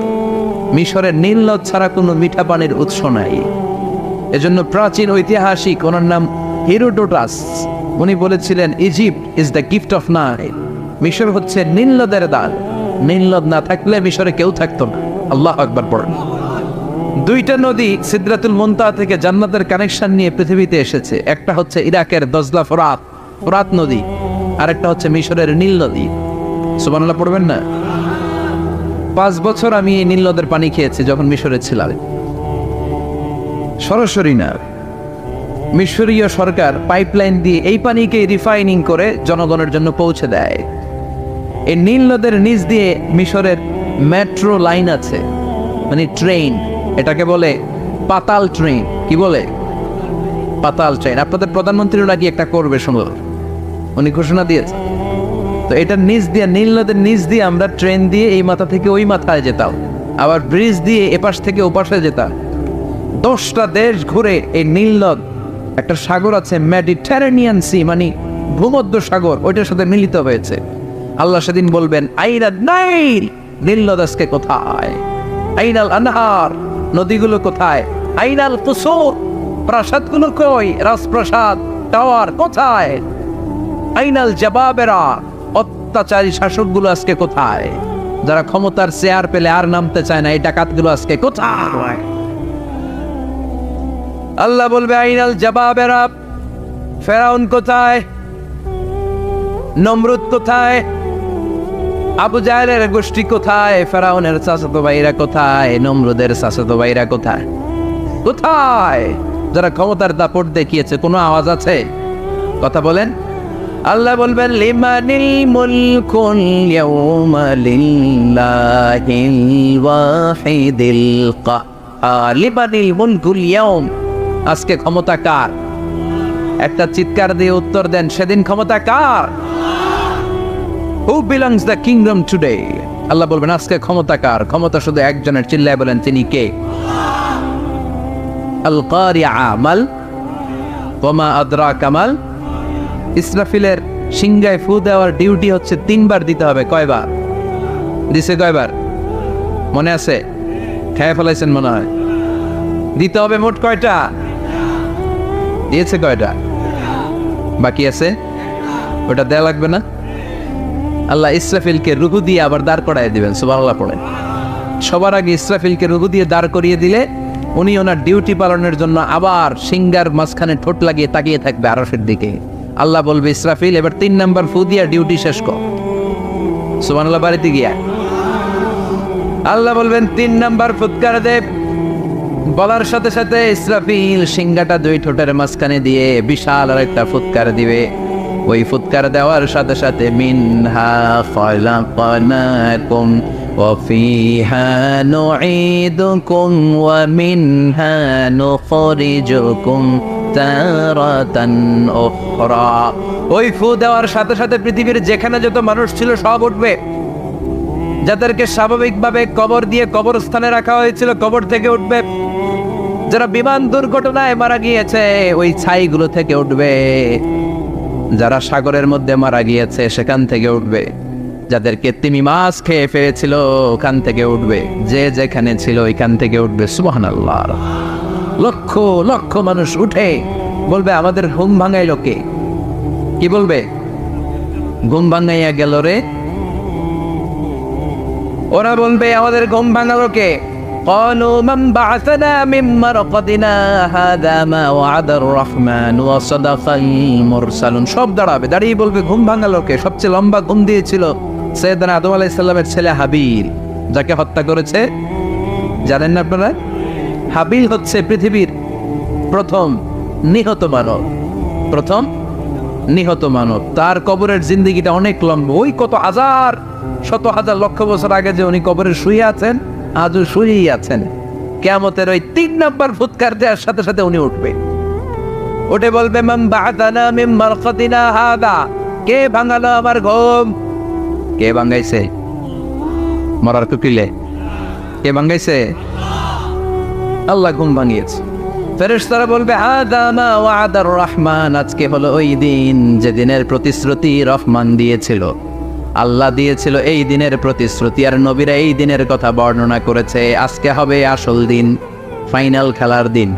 মিশরের নীল নদ ছাড়া কোনো মিঠা পানির উৎস নাই। এজন্য প্রাচীন ঐতিহাসিক, ওনার নাম হেরোডোটাস, উনি বলেছিলেন Egypt is the gift of Nile. মিশর হচ্ছে নীল নদের দান। নীল নদ না থাকলে মিশরে কেউ থাকতো না। আল্লাহু আকবার পড়েন। 2টা নদী সিদরাতুল মুনতাহা থেকে জান্নাতের কানেকশন নিয়ে পৃথিবীতে এসেছে। একটা হচ্ছে ইরাকের দজলা ফোরাত নদী, আর একটা হচ্ছে মিশরের নীল নদী। সুবহানাল্লাহ পড়বেন না? 5 বছর আমি এই নীল নদের পানি খেয়েছি যখন মিশরে ছিলাম। সরাসরি না, মিশরীয় সরকার পাইপলাইন দিয়ে এই পানিকে রিফাইনিং করে জনগণের জন্য পৌঁছে দেয়। এই নীল নদের নিচ দিয়ে মিশরের মেট্রো লাইন আছে, মানে ট্রেন। এটাকে বলে পাতাল ট্রেন। কি বলে? পাতাল ট্রেন। আপনাদের প্রধানমন্ত্রীও নাকি একটা করবে, শুনল, উনি ঘোষণা দিয়েছে। তো এটার নিচ দিয়ে, নীল নদের নিচ দিয়ে আমরা ট্রেন দিয়ে এই মাথা থেকে ওই মাথায় যেতাম, আবার ব্রিজ দিয়ে এপাশ থেকে ওপাশে যেতাম। 10টা দেশ ঘুরে এই নীল নদ, একটা সাগর আছে মেডিটেরেনিয়ান সি, মানে ভূমধ্য সাগর, ওইটার সাথে মিলিত হয়েছে। আল্লাহ সেদিন বলবেন আইনা নাইল, নীল নদ আজকে কোথায়? আইনাল আনহার, নদীগুলো কোথায়? আইনাল কুসুর, প্রাসাদগুলো কই? রাজপ্রাসাদ, টাওয়ার কোথায়? আইনাল জাবাবেরা, অত্যাচারী শাসকগুলো আজকে কোথায়? যারা ক্ষমতার চেয়ার পেলে আর নামতে চায় না, এই ডাকাতগুলো আজকে কোথায়? আল্লাহ বলবে আইনাল জাবাবেরা, ফেরাউন কোথায়? নমরুদ কোথায়? আবু জাহেলের গোষ্ঠী কোথায়? ফেরাউনের চাচাতো ভাইরা কোথায়? নমরুদের চাচাতো ভাইরা কোথায়? কোথায়? যারা ক্ষমতার দাপট দেখিয়েছে, কোনো আওয়াজ আছে? কথা বলেন। আল্লাহ বলবেন লিমানিল মুলকুল ইয়াউমা লিল্লাহিল ওয়াহিদিল কাহ্হার। লিমানিল মুলকুল ইয়াউম, আজকে ক্ষমতা কার? একটা চিৎকার দিয়ে উত্তর দেন, সেদিন ক্ষমতা কার? Who belongs the kingdom today? আল্লাহ বলবেন আজকে ক্ষমতা কার? ক্ষমতা শুধু একজনের। চিল্লায় বলেন, তিনি কে? আল কারিআ মাল ওয়া মা আদরাকা মাল। ইসরাফিলের সিংহায় ফু দেওয়ার ডিউটি হচ্ছে 3 বার দিতে হবে। কয়বার দিছে? কয়বার মনে আছে? খেয়ে ফেলাইছেন মনে হয়। দিতে হবে মোট কয়টা? দিয়েছে কয়টা? বাকি আছে, ওটা দেয়া লাগবে না? আল্লাহ ইসরাফিলকে রুহু দিয়ে আবার দাঁড় করায় দিবেন। সুবহানাল্লাহ পড়েন। সবার আগে ইসরাফিলকে রুহু দিয়ে দাঁড় করিয়ে দিলে উনি ওনার ডিউটি পালনের জন্য আবার সিংহার মাঝখানে ঠোঁট লাগিয়ে তাকিয়ে থাকবে আরশের দিকে। আল্লাহ বলবে ইসরাফিল এবার 3 নাম্বার ফু দিয়া ডিউটি শেষ কর। সুবহানাল্লাহ। বাড়িতে গিয়া আল্লাহ বলবেন 3 নাম্বার ফুৎকার দে। বলার সাথে সাথে ইসরাফিল সিংহাটা 2 ঠোঁটের মাঝখানে দিয়ে বিশাল আর একটা ফুৎকার দিবে। ওই ফুৎকার দেওয়ার সাথে সাথে মিনহা খালাকনাকুম ওয়া ফিহা নুঈদুকুম ওয়া মিনহা নুখরিজুকুম তারাতান উখরা। ওই ফু দেওয়ার সাথে সাথে পৃথিবীর যেখানে যত মানুষ ছিল সব উঠবে। যাদেরকে স্বাভাবিকভাবে কবর দিয়ে কবরস্থানে রাখা হয়েছিল কবর থেকে উঠবে। যারা বিমান দুর্ঘটনায় মারা গিয়েছে ওই ছাইগুলো থেকে উঠবে। যারা সাগরের মধ্যে মারা গিয়েছে সেখান থেকে উঠবে। যাদেরকে তিমি মাছ খেয়ে ফেলেছিল ওখান থেকে উঠবে। যে যেখানে ছিল ওইখান থেকে উঠবে। সুবহানাল্লাহ। লক্ষ লক্ষ মানুষ উঠে বলবে আমাদের ঘুম ভাঙাইলো কে? কি বলবে? ঘুম ভাঙাইয়া গেল রে। ওরা বলবে আমাদের ঘুম ভাঙালো কে? قالوا من بعثنا من مرقدنا هذا ما وعد الرحمن وصدق المرسلون। সব দাঁড়াবে, দাঁড়িয়ে বলবে ঘুম ভাঙালো কে? সবচেয়ে লম্বা ঘুম দিয়েছিল সৈয়দনা আদম আলাইহিস সালামের ছেলে হাবিল, যাকে হত্যা করেছে। জানেন না আপনারা? হাবিল হচ্ছে পৃথিবীর প্রথম নিহত মানব। প্রথম নিহত মানব, তার কবরের জিন্দেগিটা অনেক লম্বা। ওই কত হাজার শত হাজার লক্ষ বছর আগে যে উনি কবরে শুয়ে আছেন, আজও শুয়েই আছেন। কিয়ামতের ওই 3 নাম্বার ফুৎকার দেওয়ার সাথে সাথে উনি উঠবে, উঠে বলবে মান বা'আতানা মিন মারকাদিনা হাদা, কে ভাঙালো আমার ঘুম? কে ভাঙাইছে? মরার কুকিলে কে ভাঙাইছে? আল্লাহ ঘুম ভাঙিয়েছে। ফেরেশতারা বলবে হাদা মা ওয়া'দার রহমান, আজকে হলো ওই দিন যে দিনের প্রতিশ্রুতি রহমান দিয়েছিল, আল্লাহ দিয়েছিল এই দিনের প্রতিশ্রুতি, আর নবীরা এই দিনের কথা বর্ণনা করেছে। আজকে হবে আসল দিন, ফাইনাল খেলার দিন।